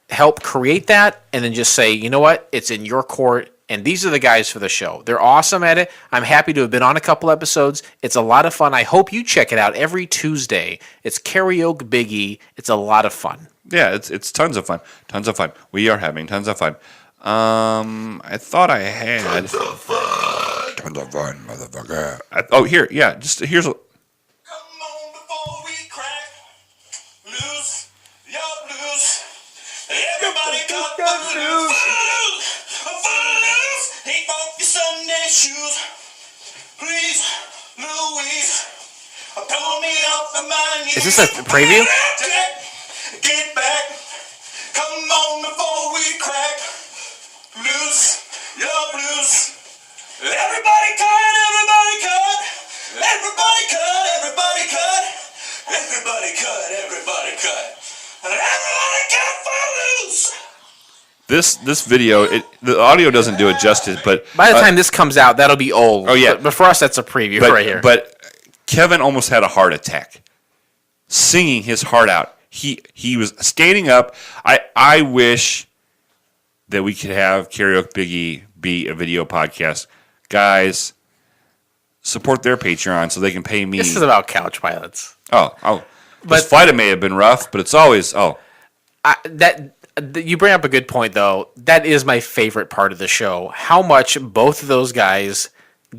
help create that and then just say, you know what, it's in your court. And these are the guys for the show. They're awesome at it. I'm happy to have been on a couple episodes. It's a lot of fun. I hope you check it out every Tuesday. It's Karaoke Biggie. It's a lot of fun. Yeah, it's tons of fun. Tons of fun. We are having tons of fun. I thought I had tons of fun, motherfucker. Here's a. Come on before we crack loose your blues. Everybody got the blues. Take off your Sunday shoes. Please, Louise, pull me off of my knees. Is this a preview? Get back. Come on before we crack loose your blues. Everybody cut, everybody cut. Everybody cut, everybody cut. Everybody cut, everybody cut. Everybody cut for loose. This video, the audio doesn't do it justice, but By the time this comes out, that'll be old. Oh, yeah. But for us, that's a preview right here. But Kevin almost had a heart attack, singing his heart out. He was standing up. I wish that we could have Karaoke Biggie be a video podcast. Guys, support their Patreon so they can pay me. This is about couch pilots. Oh. But- This flight may have been rough, but it's always, You bring up a good point, though. That is my favorite part of the show. How much both of those guys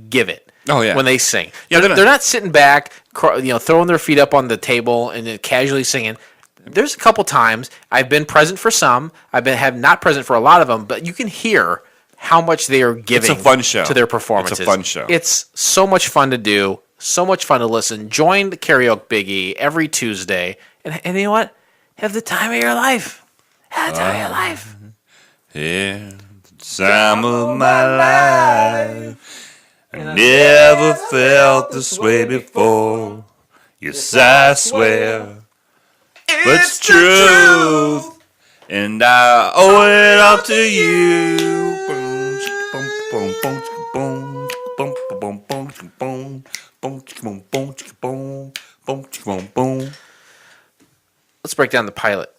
give it. Oh, yeah. When they sing. Yeah, they're not sitting back, throwing their feet up on the table and then casually singing. There's a couple times I've been present for some. Have not present for a lot of them, but you can hear how much they are giving. It's a fun show. To their performances. It's a fun show. It's so much fun to do. So much fun to listen. Join the Karaoke Biggie every Tuesday, and you know what? Have the time of your life. Have the time of your life. Yeah, the time of my life. I never felt this way before. Yes, I swear. It's truth. And I owe it all to you. Let's break down the pilot.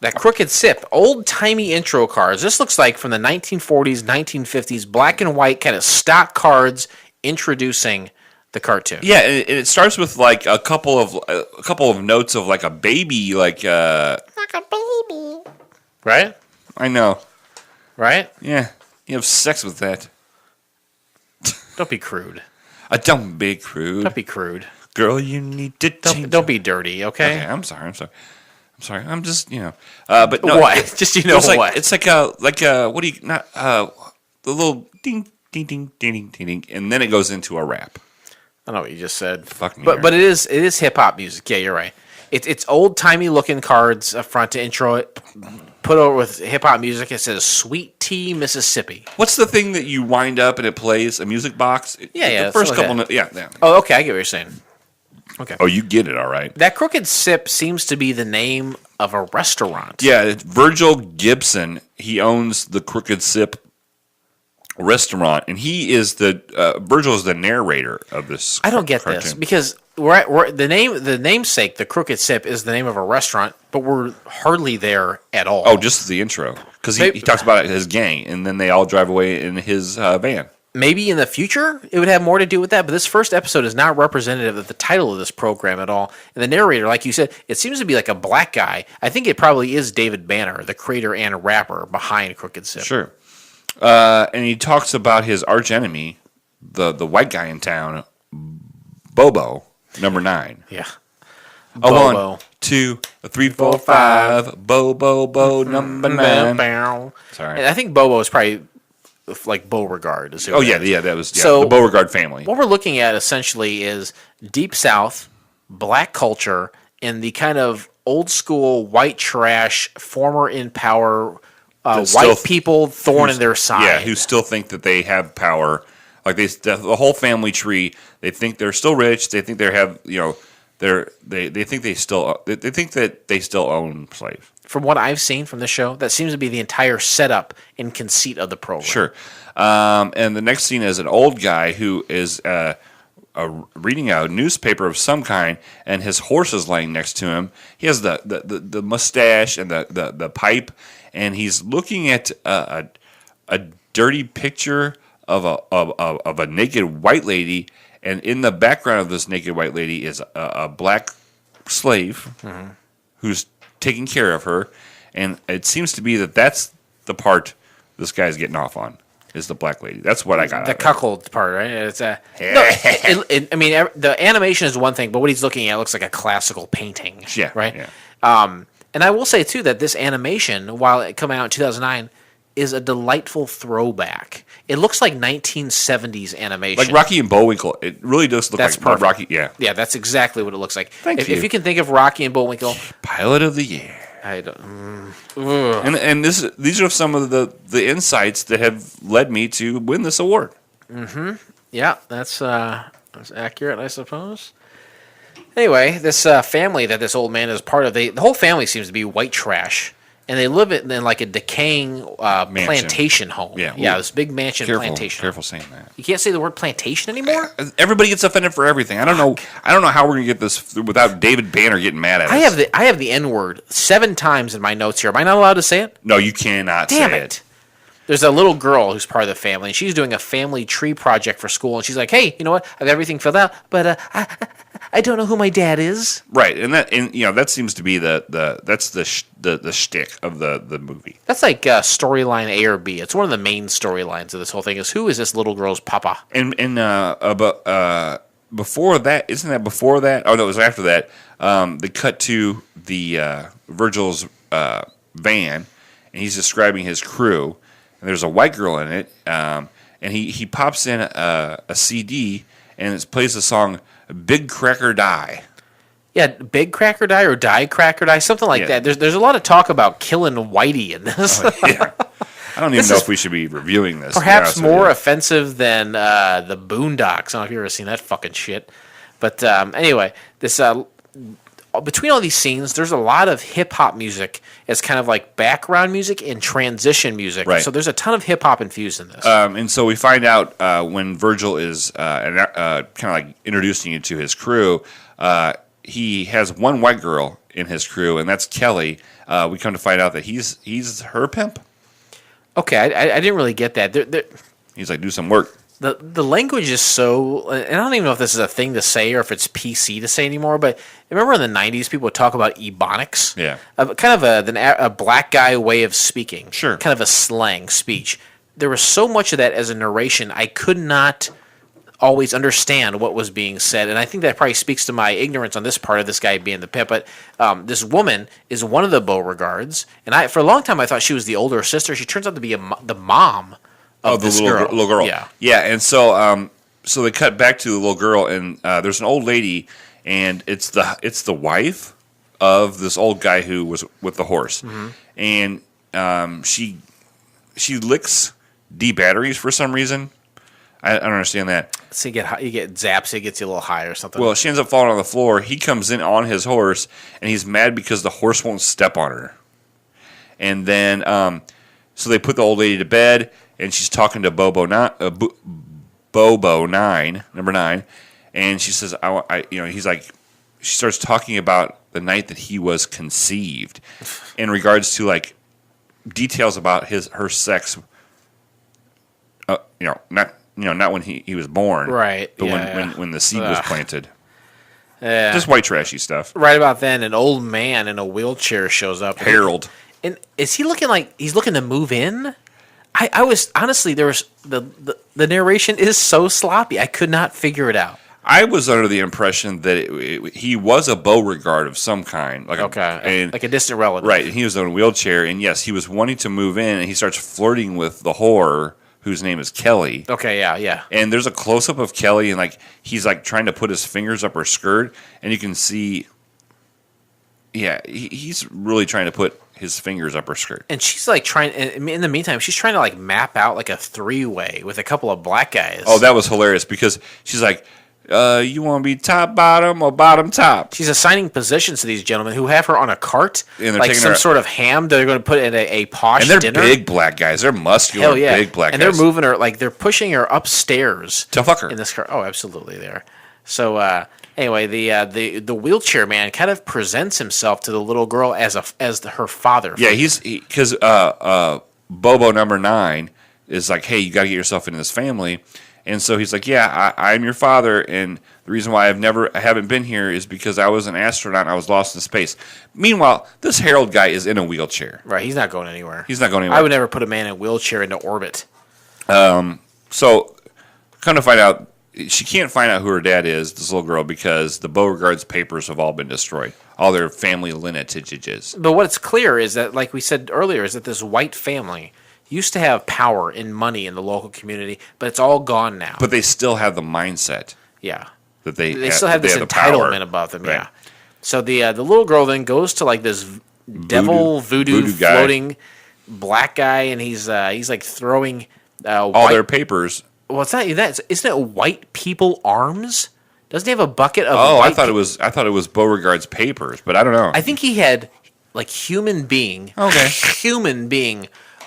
That Crook'd Sip, old-timey intro cards. This looks like from the 1940s, 1950s, black and white kind of stock cards introducing the cartoon. Yeah, and it starts with like a couple of notes of like a baby, like a baby, Right? I know. Right? Yeah, you have sex with that. Don't be crude. Don't be crude. Don't be crude. Girl, you need to change. Don't be dirty, okay? Okay, I'm sorry. I'm just, but no. What? Just it's like, what? It's like a what do you not the little ding ding ding ding ding ding ding, and then it goes into a rap. I know what you just said. Fuck me. But it is hip hop music. Yeah, you're right. It's old timey looking cards up front to intro it. Put over with hip hop music. It says "Sweet Tea, Mississippi." What's the thing that you wind up and it plays a music box? Yeah. The first something couple, like that. yeah. Oh, okay. I get what you're saying. Okay. Oh, you get it, all right. That Crook'd Sip seems to be the name of a restaurant. Yeah, it's Virgil Gibson. He owns the Crook'd Sip restaurant, and he is Virgil is the narrator of this. I don't get cartoon. this because the namesake, the Crook'd Sip, is the name of a restaurant, but we're hardly there at all. Oh, just the intro, because he talks about his gang, and then they all drive away in his van. Maybe in the future it would have more to do with that, but this first episode is not representative of the title of this program at all. And the narrator, like you said, it seems to be like a black guy. I think it probably is David Banner, the creator and rapper behind Crook'd Sip. Sure. And he talks about his arch enemy, the white guy in town, Bobo, number 9. Yeah. Bobo. 1, 2, 3, 4, 5. Bobo, number 9. Sorry. And I think Bobo is probably like Beauregard. Oh, yeah, that was So, the Beauregard family. What we're looking at essentially is Deep South, black culture, and the kind of old school white trash, former in power, white people thorn in their side. Yeah, who still think that they have power. Like the whole family tree, they think they're still rich. They think they have, they think they think that they still own slaves. From what I've seen from the show, that seems to be the entire setup and conceit of the program. Sure. And the next scene is an old guy who is reading a newspaper of some kind, and his horse is laying next to him. He has the mustache and the pipe, and he's looking at a dirty picture of a naked white lady, and in the background of this naked white lady is a black slave who's taking care of her, and it seems to be that's the part this guy's getting off on, is the black lady. That's what I got. The cuckold part, right? It's I mean, the animation is one thing, but what he's looking at looks like a classical painting. Yeah, right. Yeah. And I will say too that this animation, while it came out in 2009, is a delightful throwback. It looks like 1970s animation, like Rocky and Bullwinkle. It really does look That's like perfect. Rocky. Yeah, Yeah, that's exactly what it looks like. Thank you. If you can think of Rocky and Bullwinkle, Pilot of the Year. I don't. And these are some of the insights that have led me to win this award. Yeah, that's accurate, I suppose. Anyway, this family that this old man is part of, the whole family seems to be white trash, and they live in like a decaying plantation home. Yeah, this big mansion plantation. Careful saying that. You can't say the word plantation anymore. Everybody gets offended for everything. I don't know how we're gonna get this through without David Banner getting mad at us. I have the N word 7 times in my notes here. Am I not allowed to say it? No, you cannot Damn say it! There's a little girl who's part of the family, and she's doing a family tree project for school. And she's like, "Hey, you know what? I've got everything filled out, but I don't know who my dad is." Right, and that seems to be the shtick of the movie. That's like storyline A or B. It's one of the main storylines of this whole thing. Is who is this little girl's papa? And before that, isn't that before that? Oh no, it was after that. They cut to the Virgil's van, and he's describing his crew. And there's a white girl in it, and he pops in a CD, and it plays the song "Big Cracker Die." Yeah, Big Cracker Die or Die Cracker Die, something like that. There's a lot of talk about killing Whitey in this. Yeah. I don't even know if we should be reviewing this. Perhaps more offensive than the Boondocks. I don't know if you've ever seen that fucking shit. But anyway, this between all these scenes, there's a lot of hip hop music as kind of like background music and transition music. Right. So there's a ton of hip hop infused in this. And so we find out when Virgil is kind of like introducing you to his crew, he has one white girl in his crew, and that's Kelly. We come to find out that he's her pimp. Okay, I didn't really get that. He's like, do some work. The language is so, and I don't even know if this is a thing to say or if it's PC to say anymore, but remember in the 90s, people would talk about ebonics? Yeah. Kind of a black guy way of speaking. Sure. Kind of a slang speech. There was so much of that as a narration, I could not always understand what was being said, and I think that probably speaks to my ignorance on this part of this guy being the pimp, but this woman is one of the Beauregards, and for a long time I thought she was the older sister. She turns out to be the mom of the this little girl. Yeah, and so they cut back to the little girl, and there's an old lady, and it's the wife of this old guy who was with the horse, and she licks D batteries for some reason. I don't understand that. So you get zaps, it gets you a little high or something. Well, she ends up falling on the floor. He comes in on his horse, and he's mad because the horse won't step on her. And then, so they put the old lady to bed, and she's talking to Bobo 9, number 9, and she says, he's like, she starts talking about the night that he was conceived, in regards to like details about her sex. Not when he was born, right? But when the seed was planted. Just white trashy stuff. Right about then, an old man in a wheelchair shows up. Harold. And is he looking like he's looking to move in? I was honestly, there was the narration is so sloppy. I could not figure it out. I was under the impression that he was a Beauregard of some kind, like like a distant relative, right? And he was in a wheelchair, and yes, he was wanting to move in, and he starts flirting with the whore, whose name is Kelly. Okay, yeah. And there's a close up of Kelly, and like he's like trying to put his fingers up her skirt, and you can see, he's really trying to put his fingers up her skirt. And she's like trying. In the meantime, she's trying to like map out like a 3-way with a couple of black guys. Oh, that was hilarious because she's like, you want to be top bottom or bottom top? She's assigning positions to these gentlemen who have her on a cart, and like some sort of ham that they're going to put in a posh dinner. And they're big black guys. They're muscular, big black guys. And they're moving her, like they're pushing her upstairs to fuck her in this car. Oh, absolutely, there. So anyway, the wheelchair man kind of presents himself to the little girl as her father. Yeah, because Bobo number 9 is like, hey, you got to get yourself into this family. And so he's like, yeah, I'm your father, and the reason why I haven't been here is because I was an astronaut and I was lost in space. Meanwhile, this Harold guy is in a wheelchair. Right, he's not going anywhere. I would never put a man in a wheelchair into orbit. So, kind of find out, she can't find out who her dad is, this little girl, because the Beauregard's papers have all been destroyed. All their family lineages. But what's clear is that, like we said earlier, is that this white family used to have power and money in the local community, but it's all gone now. But they still have the mindset. Yeah. That they still have this entitlement above them, right. Yeah. So the little girl then goes to like this voodoo floating black guy, and he's like throwing all their papers. Well, it's not that. Isn't it White People Arms? Doesn't he have a bucket of? Oh, I thought it was Beauregard's papers, but I don't know. I think he had like human being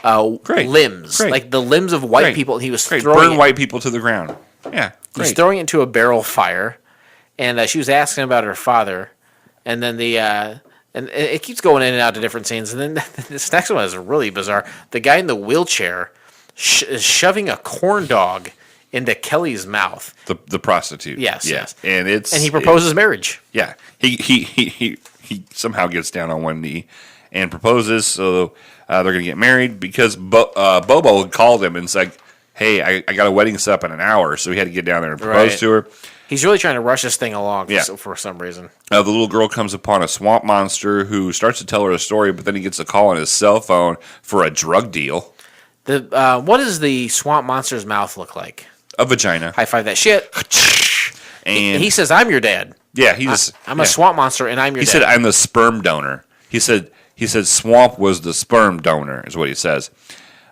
limbs, like the limbs of white people. And he was burn white people to the ground. Yeah, he's throwing it into a barrel fire, and she was asking about her father, and then and it keeps going in and out to different scenes, and then this next one is really bizarre. The guy in the wheelchair is shoving a corn dog into Kelly's mouth. The prostitute. Yes, yes. And he proposes marriage. Yeah. He somehow gets down on one knee and proposes. So they're going to get married because Bobo had called him and it's like, hey, I got a wedding set up in an hour. So he had to get down there and propose to her. He's really trying to rush this thing along Yeah. for some reason. The little girl comes upon a swamp monster who starts to tell her a story, but then he gets a call on his cell phone for a drug deal. What does the swamp monster's mouth look like? A vagina. High five that shit. And he says, I'm your dad. yeah, I'm a swamp monster and I'm your He dad. said, I'm the sperm donor. He said Swamp was the sperm donor, is what he says.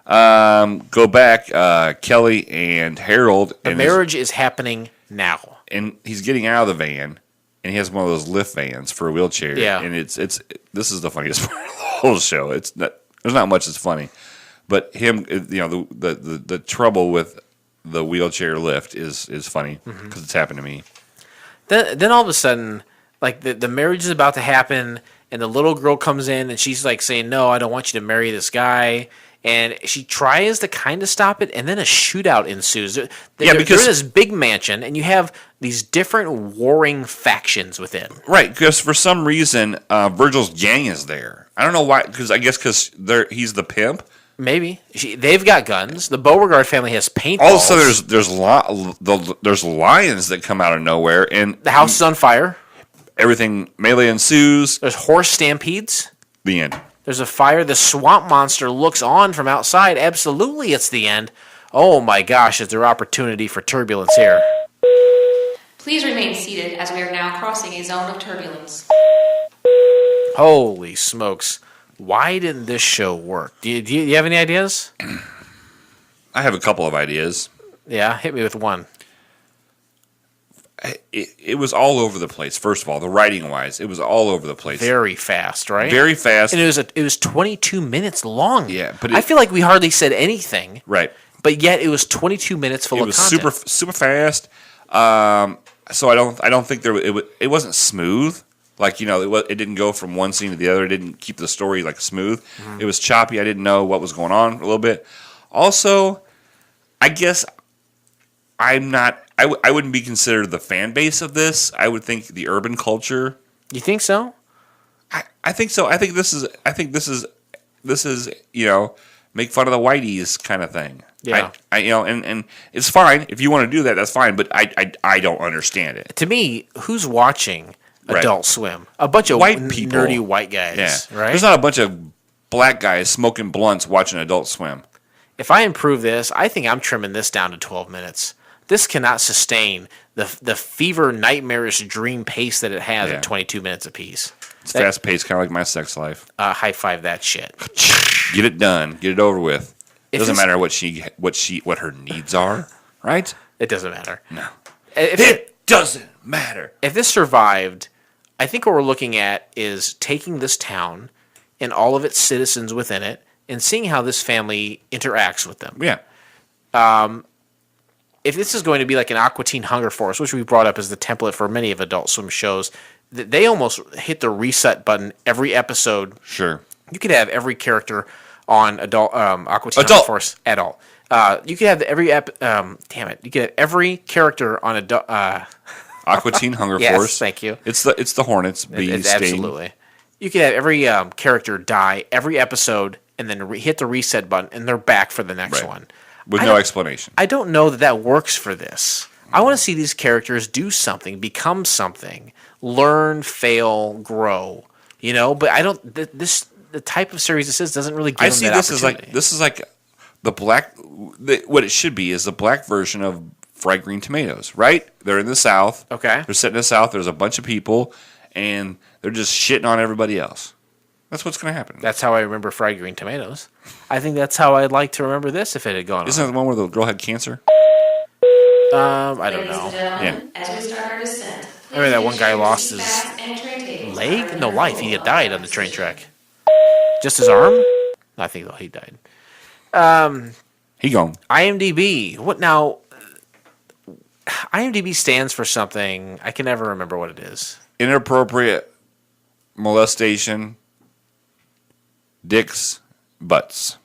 Go back, Kelly and Harold. The marriage is happening now. And he's getting out of the van, and he has one of those lift vans for a wheelchair. Yeah. And this is the funniest part of the whole show. There's not much that's funny, but him, the trouble with the wheelchair lift is funny because it's happened to me. Then all of a sudden, like the marriage is about to happen, and the little girl comes in, and she's like saying, "No, I don't want you to marry this guy." And she tries to kind of stop it, and then a shootout ensues. They're in this big mansion, and you have these different warring factions within. Right, because for some reason, Virgil's gang is there. I don't know why, because he's the pimp. Maybe they've got guns. The Beauregard family has paintballs. Also, there's lions that come out of nowhere, and The house is on fire. everything melee ensues. There's horse stampedes. The end. There's a fire. The swamp monster looks on from outside. Absolutely, it's the end. Oh my gosh, is there opportunity for turbulence here? Please remain seated as we are now crossing a zone of turbulence. Holy smokes. Why didn't this show work? Do you have any ideas? I have a couple of ideas. Yeah, hit me with one. It was all over the place. First of all, the writing wise, it was all over the place. Very fast, right? Very fast. And it was 22 minutes long. Yeah, but I feel like we hardly said anything. Right. But yet it was 22 minutes full of content. It was super fast. So I don't think it wasn't smooth. Like, it didn't go from one scene to the other. It didn't keep the story like smooth. Mm-hmm. It was choppy. I didn't know what was going on a little bit. Also, I guess I wouldn't be considered the fan base of this. I would think the urban culture. You think so? I think so. I think this is make fun of the whiteys kind of thing. Yeah. And it's fine if you want to do that. That's fine. But I don't understand it. To me, who's watching Right. Adult Swim? A bunch of White people. nerdy white guys. Yeah. Right. There's not a bunch of black guys smoking blunts watching Adult Swim. If I improve this, I think I'm trimming this down to 12 minutes. This cannot sustain the fever, nightmarish dream pace that it has at 22 minutes apiece. It's fast paced, kind of like my sex life. High five that shit. Get it done. Get it over with. It doesn't this- matter what her needs are, right? It doesn't matter. No. If Doesn't matter. if this survived, I think what we're looking at is taking this town and all of its citizens within it and seeing how this family interacts with them. Yeah. If this is going to be like an Aqua Teen Hunger Force, which we brought up as the template for many of Adult Swim shows, they almost hit the reset button every episode. Sure. You could have every character on Aqua Teen Hunger Force adult. You could have you could have every character on Aqua Teen Hunger Yes, Force. thank you. It's the Hornets. Sting. Absolutely. You could have every character die every episode and then hit the reset button, and they're back for the next Right. one. With no explanation. I don't know that works for this. I want to see these characters do something, become something, learn, fail, grow. But I don't. The type of series this is doesn't really give them that opportunity. This is like the black. What it should be is the black version of fried green tomatoes, right? They're in the South. Okay. They're sitting in the South. There's a bunch of people, and they're just shitting on everybody else. That's what's going to happen. That's how I remember fried green tomatoes. I think that's how I'd like to remember this if it had gone Isn't on. that the one where the girl had cancer? I don't Ladies know. and gentlemen, as we start our descent, I remember that one guy please lost ensure his your seatbacks and tray tables leg? are No, in life. He the had died on the train track. Just his arm? I think he died. He gone. IMDb. What now? IMDb stands for something. I can never remember what it is. Inappropriate molestation. Dicks. Butts.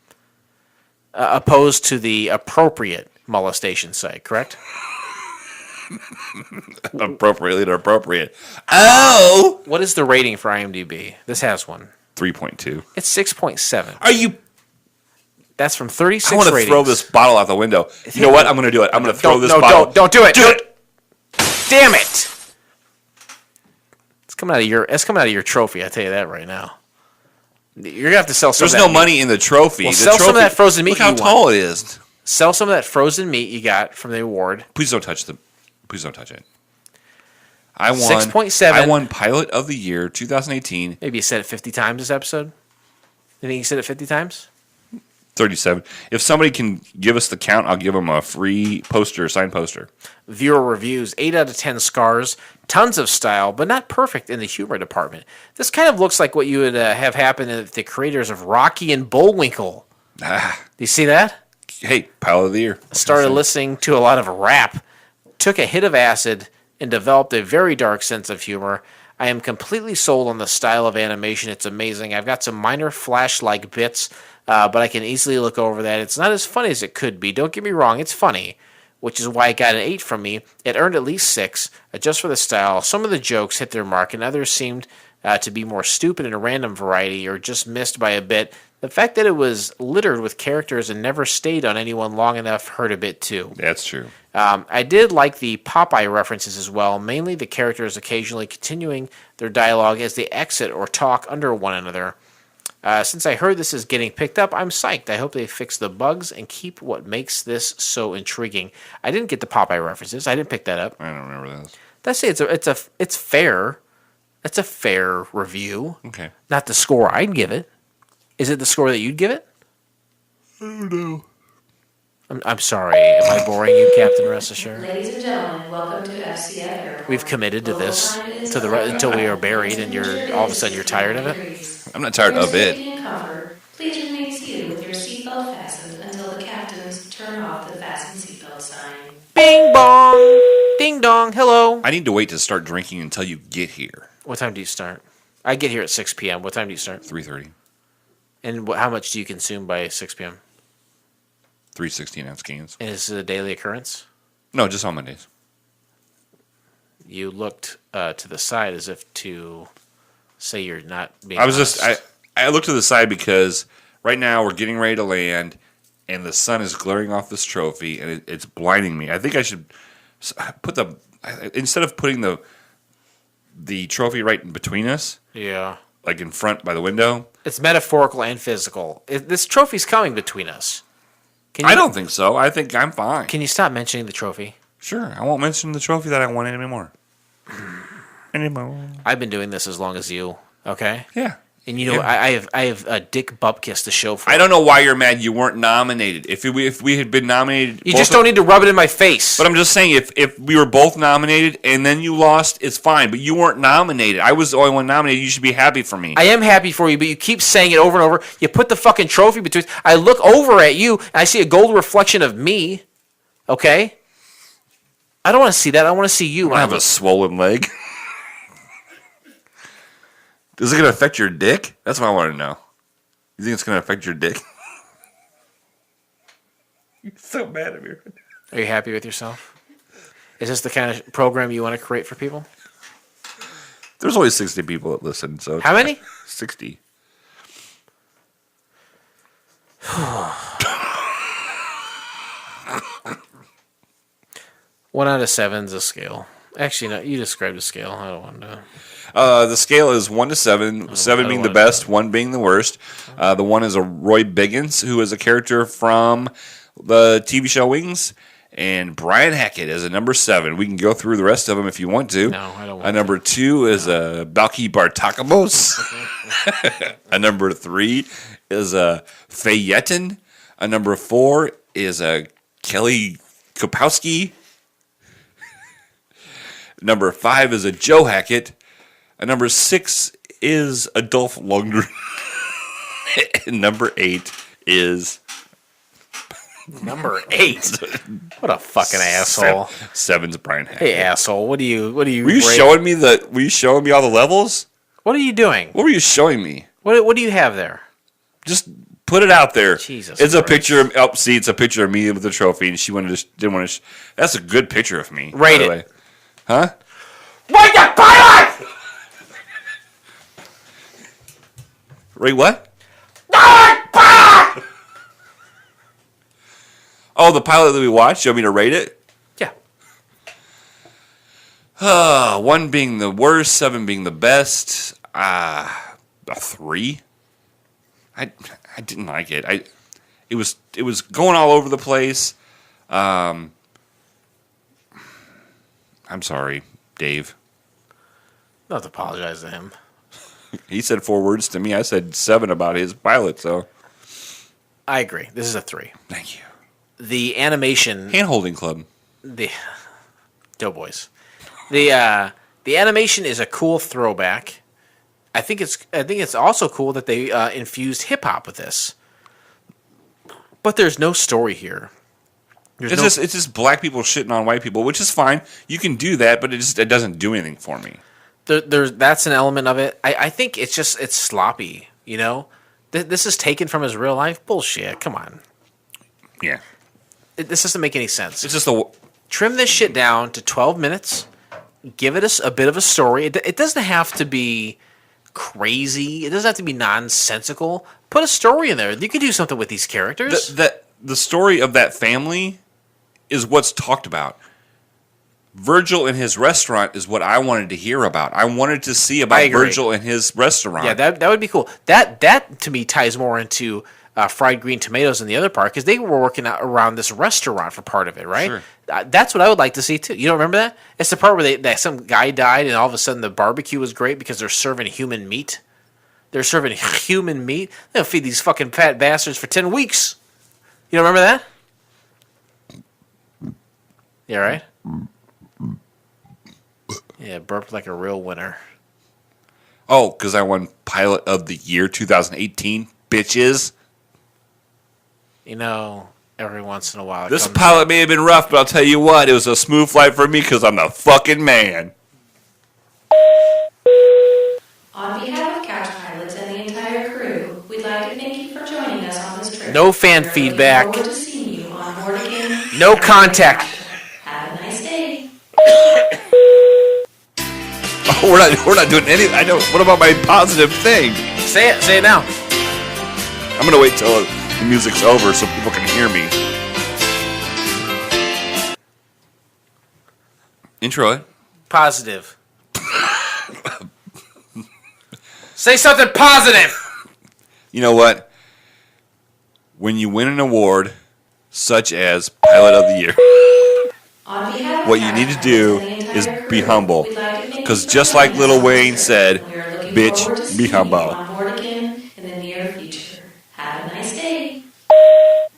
opposed to the appropriate molestation site, correct? Appropriately inappropriate. Oh! What is the rating for IMDb? This has one. 3.2. It's 6.7. Are you... That's from 36 I want to ratings. throw this bottle out the window. You know what? I'm going to do it. I'm going to throw this bottle. Don't do it. Do it. Damn it! It's coming out of your trophy. I tell you that right now. You're gonna have to sell some. There's of no that money in the trophy. Well, the sell some of trophy- that frozen meat Look how you tall want. it is. Sell some of that frozen meat you got from the award. Please don't touch it. I won 6.7. I won Pilot of the Year 2018. Maybe you said it 50 times this episode. You think you said it 50 times? 37. If somebody can give us the count, I'll give them a free poster, signed poster. Viewer reviews, 8 out of 10 scars, tons of style, but not perfect in the humor department. This kind of looks like what you would have happen if the creators of Rocky and Bullwinkle. Do you see that? Hey, Pilot of the Year. Started listening to a lot of rap, took a hit of acid, and developed a very dark sense of humor. I am completely sold on the style of animation. It's amazing. I've got some minor Flash-like bits, but I can easily look over that. It's not as funny as it could be. Don't get me wrong, it's funny, which is why it got an 8 from me. It earned at least 6, just for the style. Some of the jokes hit their mark, and others seemed to be more stupid and a random variety, or just missed by a bit. The fact that it was littered with characters and never stayed on anyone long enough hurt a bit too. That's true. I did like the Popeye references as well, mainly the characters occasionally continuing their dialogue as they exit or talk under one another. Since I heard this is getting picked up, I'm psyched. I hope they fix the bugs and keep what makes this so intriguing. I didn't get the Popeye references. I didn't pick that up. I don't remember this. Let's say it's fair. It's a fair review. Okay. Not the score I'd give it. Is it the score that you'd give it? I don't know. I'm sorry. Am I boring you, Captain Rest Assured? Ladies and gentlemen, welcome to FCF Airport. We've committed to this Local time is until we are buried, and all of a sudden you're tired of it. I'm not tired For of safety it. and comfort, please remain seated with your seatbelt fastened until the captains turn off the fasten seatbelt sign. Bing bong, ding dong. Hello. I need to wait to start drinking until you get here. What time do you start? I get here at 6 p.m. What time do you start? 3:30. And how much do you consume by 6 p.m.? 3 16-ounce cans. And is it a daily occurrence? No, just on Mondays. You looked to the side as if to say you're not being I was honest. I looked to the side because right now we're getting ready to land, and the sun is glaring off this trophy, and it's blinding me. I think I should put instead of putting the trophy right in between us, Yeah. like in front by the window. It's metaphorical and physical. This trophy's coming between us. I don't think so. I think I'm fine. Can you stop mentioning the trophy? Sure, I won't mention the trophy that I won anymore. I've been doing this as long as you, okay? Yeah. And you know, Yeah. I have a Dick Bupkis to show for I it. don't know why you're mad you weren't nominated. If we had been nominated, You just don't need to rub it in my face. But I'm just saying, if we were both nominated and then you lost, it's fine. But you weren't nominated. I was the only one nominated. You should be happy for me. I am happy for you, but you keep saying it over and over. You put the fucking trophy between. I look over at you, and I see a gold reflection of me. Okay? I don't want to see that. I want to see you. I have a swollen leg. Is it going to affect your dick? That's what I want to know. You think it's going to affect your dick? You're so mad at me. Are you happy with yourself? Is this the kind of program you want to create for people? There's only 60 people that listen. So How many? 60. One out of 7's a scale. Actually, no. You described a scale. I don't want to. The scale is 1 to 7, 7 being the best, 1 being the worst. The 1 is a Roy Biggins, who is a character from the TV show Wings, and Brian Hackett is a number 7. We can go through the rest of them if you want to. No, I don't want A number 2 is a Balki Bartakamos. A number 3 is a Fayetin. A number 4 is a Kelly Kopowski. Number 5 is a Joe Hackett. And number 6 is Adolph Lundgren. And number 8 is Number 8. What a fucking asshole. 7's Brian Hackett. Hey, asshole. What do you? Were you Were you showing me all the levels? What are you doing? What were you showing me? What do you have there? Just put it out there. Jesus it's a Christ. picture of see, it's a picture of me with the trophy, and she didn't want to. That's a good picture of me. Rate by the it. way. Huh? Wake up, pilot! Rate what? Oh, the pilot that we watched. You want me to rate it? Yeah. 1 being the worst, 7 being the best. A 3. I didn't like it. It was going all over the place. I'm sorry, Dave. Not to apologize to him. He said 4 words to me. I said 7 about his pilot. So I agree. This is a 3. thank you. The animation, Hand holding club. the Doughboys. The animation is a cool throwback. I think it's also cool that they infused hip hop with this. But there's no story here. It's just black people shitting on white people, which is fine. You can do that, but it doesn't do anything for me. That's an element of it. I think it's sloppy. You know, this is taken from his real life. Bullshit. Come on. Yeah. This doesn't make any sense. It's just Trim this shit down to 12 minutes. Give it a bit of a story. It doesn't have to be crazy. It doesn't have to be nonsensical. Put a story in there. You can do something with these characters. the story of that family is what's talked about. Virgil in his restaurant is what I wanted to hear about. I wanted to see about Virgil in his restaurant. Yeah, that would be cool. That to me ties more into fried green tomatoes in the other part because they were working out around this restaurant for part of it, right? Sure. That's what I would like to see too. You don't remember that? It's the part where that some guy died and all of a sudden the barbecue was great because they're serving human meat. They're serving human meat. They'll feed these fucking fat bastards for 10 weeks. You don't remember that? Yeah, right? Yeah, burped like a real winner. Oh, because I won Pilot of the Year 2018, bitches. You know, every once in a while. This pilot may have been rough, but I'll tell you what, it was a smooth flight for me because I'm the fucking man. On behalf of Couch Pilots and the entire crew, we'd like to thank you for joining us on this trip. No fan We're feedback. looking forward to seeing you on board again. No contact. Have a nice day. Oh, we're not doing anything. I know. What about my positive thing? Say it now. I'm gonna wait till the music's over so people can hear me. Intro it. Positive. Say something positive. You know what? When you win an award, such as Pilot of the Year, On behalf of what you Couch need to Pilots do and the entire is crew, be humble. we'd like to thank you Because for just like joining us Lil on Wayne this said, trip. We're looking bitch, forward to be seeing you humble. on board again in the near future. Have a nice day.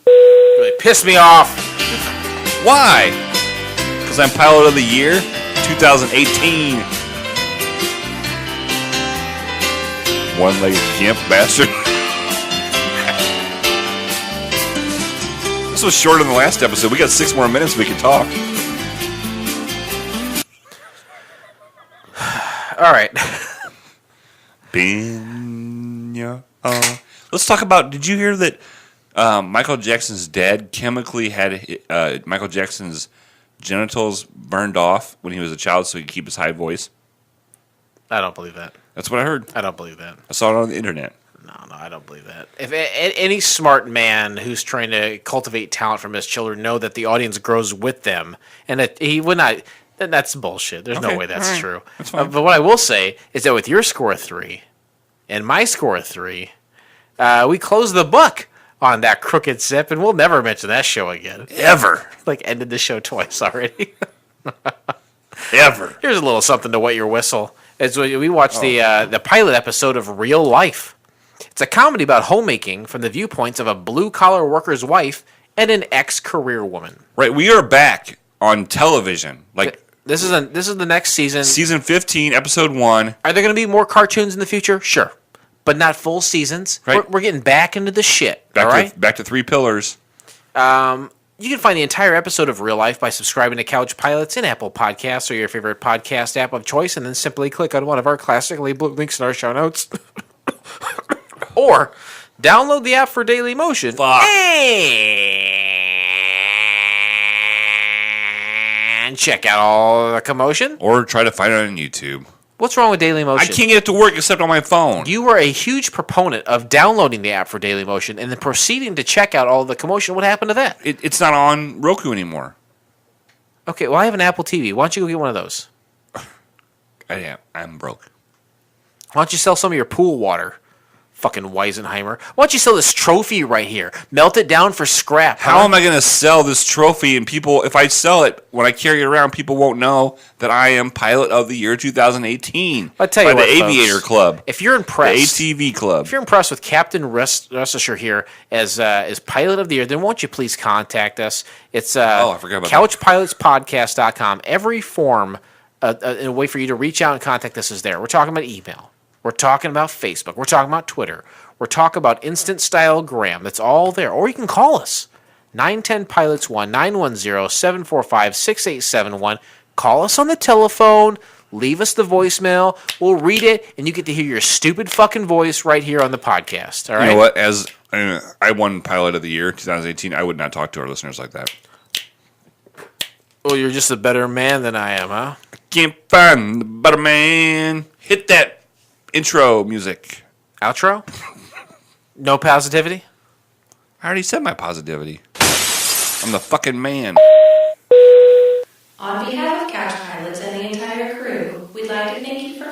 Really pissed me off. Why? Because I'm Pilot of the Year 2018. One-legged gimp bastard. This was shorter than the last episode. We got 6 more minutes we can talk. All right. Let's talk about, did you hear that Michael Jackson's dad chemically had Michael Jackson's genitals burned off when he was a child so he could keep his high voice? I don't believe that. That's what I heard. I don't believe that. I saw it on the internet. No, I don't believe that. If any smart man who's trying to cultivate talent from his children know that the audience grows with them, and that he would not, then that's bullshit. There's no Okay, way that's all right. true. That's fine. But what I will say is that with your score of 3 and my score of 3, we close the book on That Crook'd Sip, and we'll never mention that show again. Ever. Like, ended the show twice already. Ever. Here's a little something to wet your whistle. As we watched the pilot episode of Real Life. It's a comedy about homemaking from the viewpoints of a blue-collar worker's wife and an ex-career woman. Right, we are back on television. Like, This is the next season. season 15, episode 1. Are there going to be more cartoons in the future? Sure, but not full seasons. Right. We're getting back into the shit. Back all right. back to 3 pillars. You can find the entire episode of Real Life by subscribing to Couch Pilots in Apple Podcasts or your favorite podcast app of choice, and then simply click on one of our classically blue links in our show notes. Or Download the app for Daily Motion. Fuck. And check out all the commotion. Or try to find it on YouTube. What's wrong with Daily I Motion? can't get it to work except on my phone. You were a huge proponent of downloading the app for Daily Motion and then proceeding to check out all the commotion. What happened to that? It's not on Roku anymore. Okay, well, I have an Apple TV. Why don't you go get one of those? I'm broke. Why don't you sell some of your pool water? Fucking Weisenheimer. Why don't you sell this trophy right here? Melt it down for scrap. How am I going to sell this trophy and people, if I sell it, when I carry it around, people won't know that I am Pilot of the Year 2018 I'll tell you by what, the Aviator folks, Club, if you're the impressed, ATV Club. if you're impressed with Captain Restisher here as Pilot of the Year, then won't you please contact us? It's I forgot about couchpilotspodcast.com. Every form, a way for you to reach out and contact us is there. We're talking about email. We're talking about Facebook. We're talking about Twitter. We're talking about instant style gram. That's all there. Or you can call us. 910-PILOTS-1, 910-745-6871. Call us on the telephone. Leave us the voicemail. We'll read it, and you get to hear your stupid fucking voice right here on the podcast. All right? You know what? As I won Pilot of the Year 2018, I would not talk to our listeners like that. Well, you're just a better man than I am, huh? Can't find the better man. Hit that intro music. Outro? No positivity? I already said my positivity. I'm the fucking man. On behalf of Couch Pilots and the entire crew, we'd like to thank you for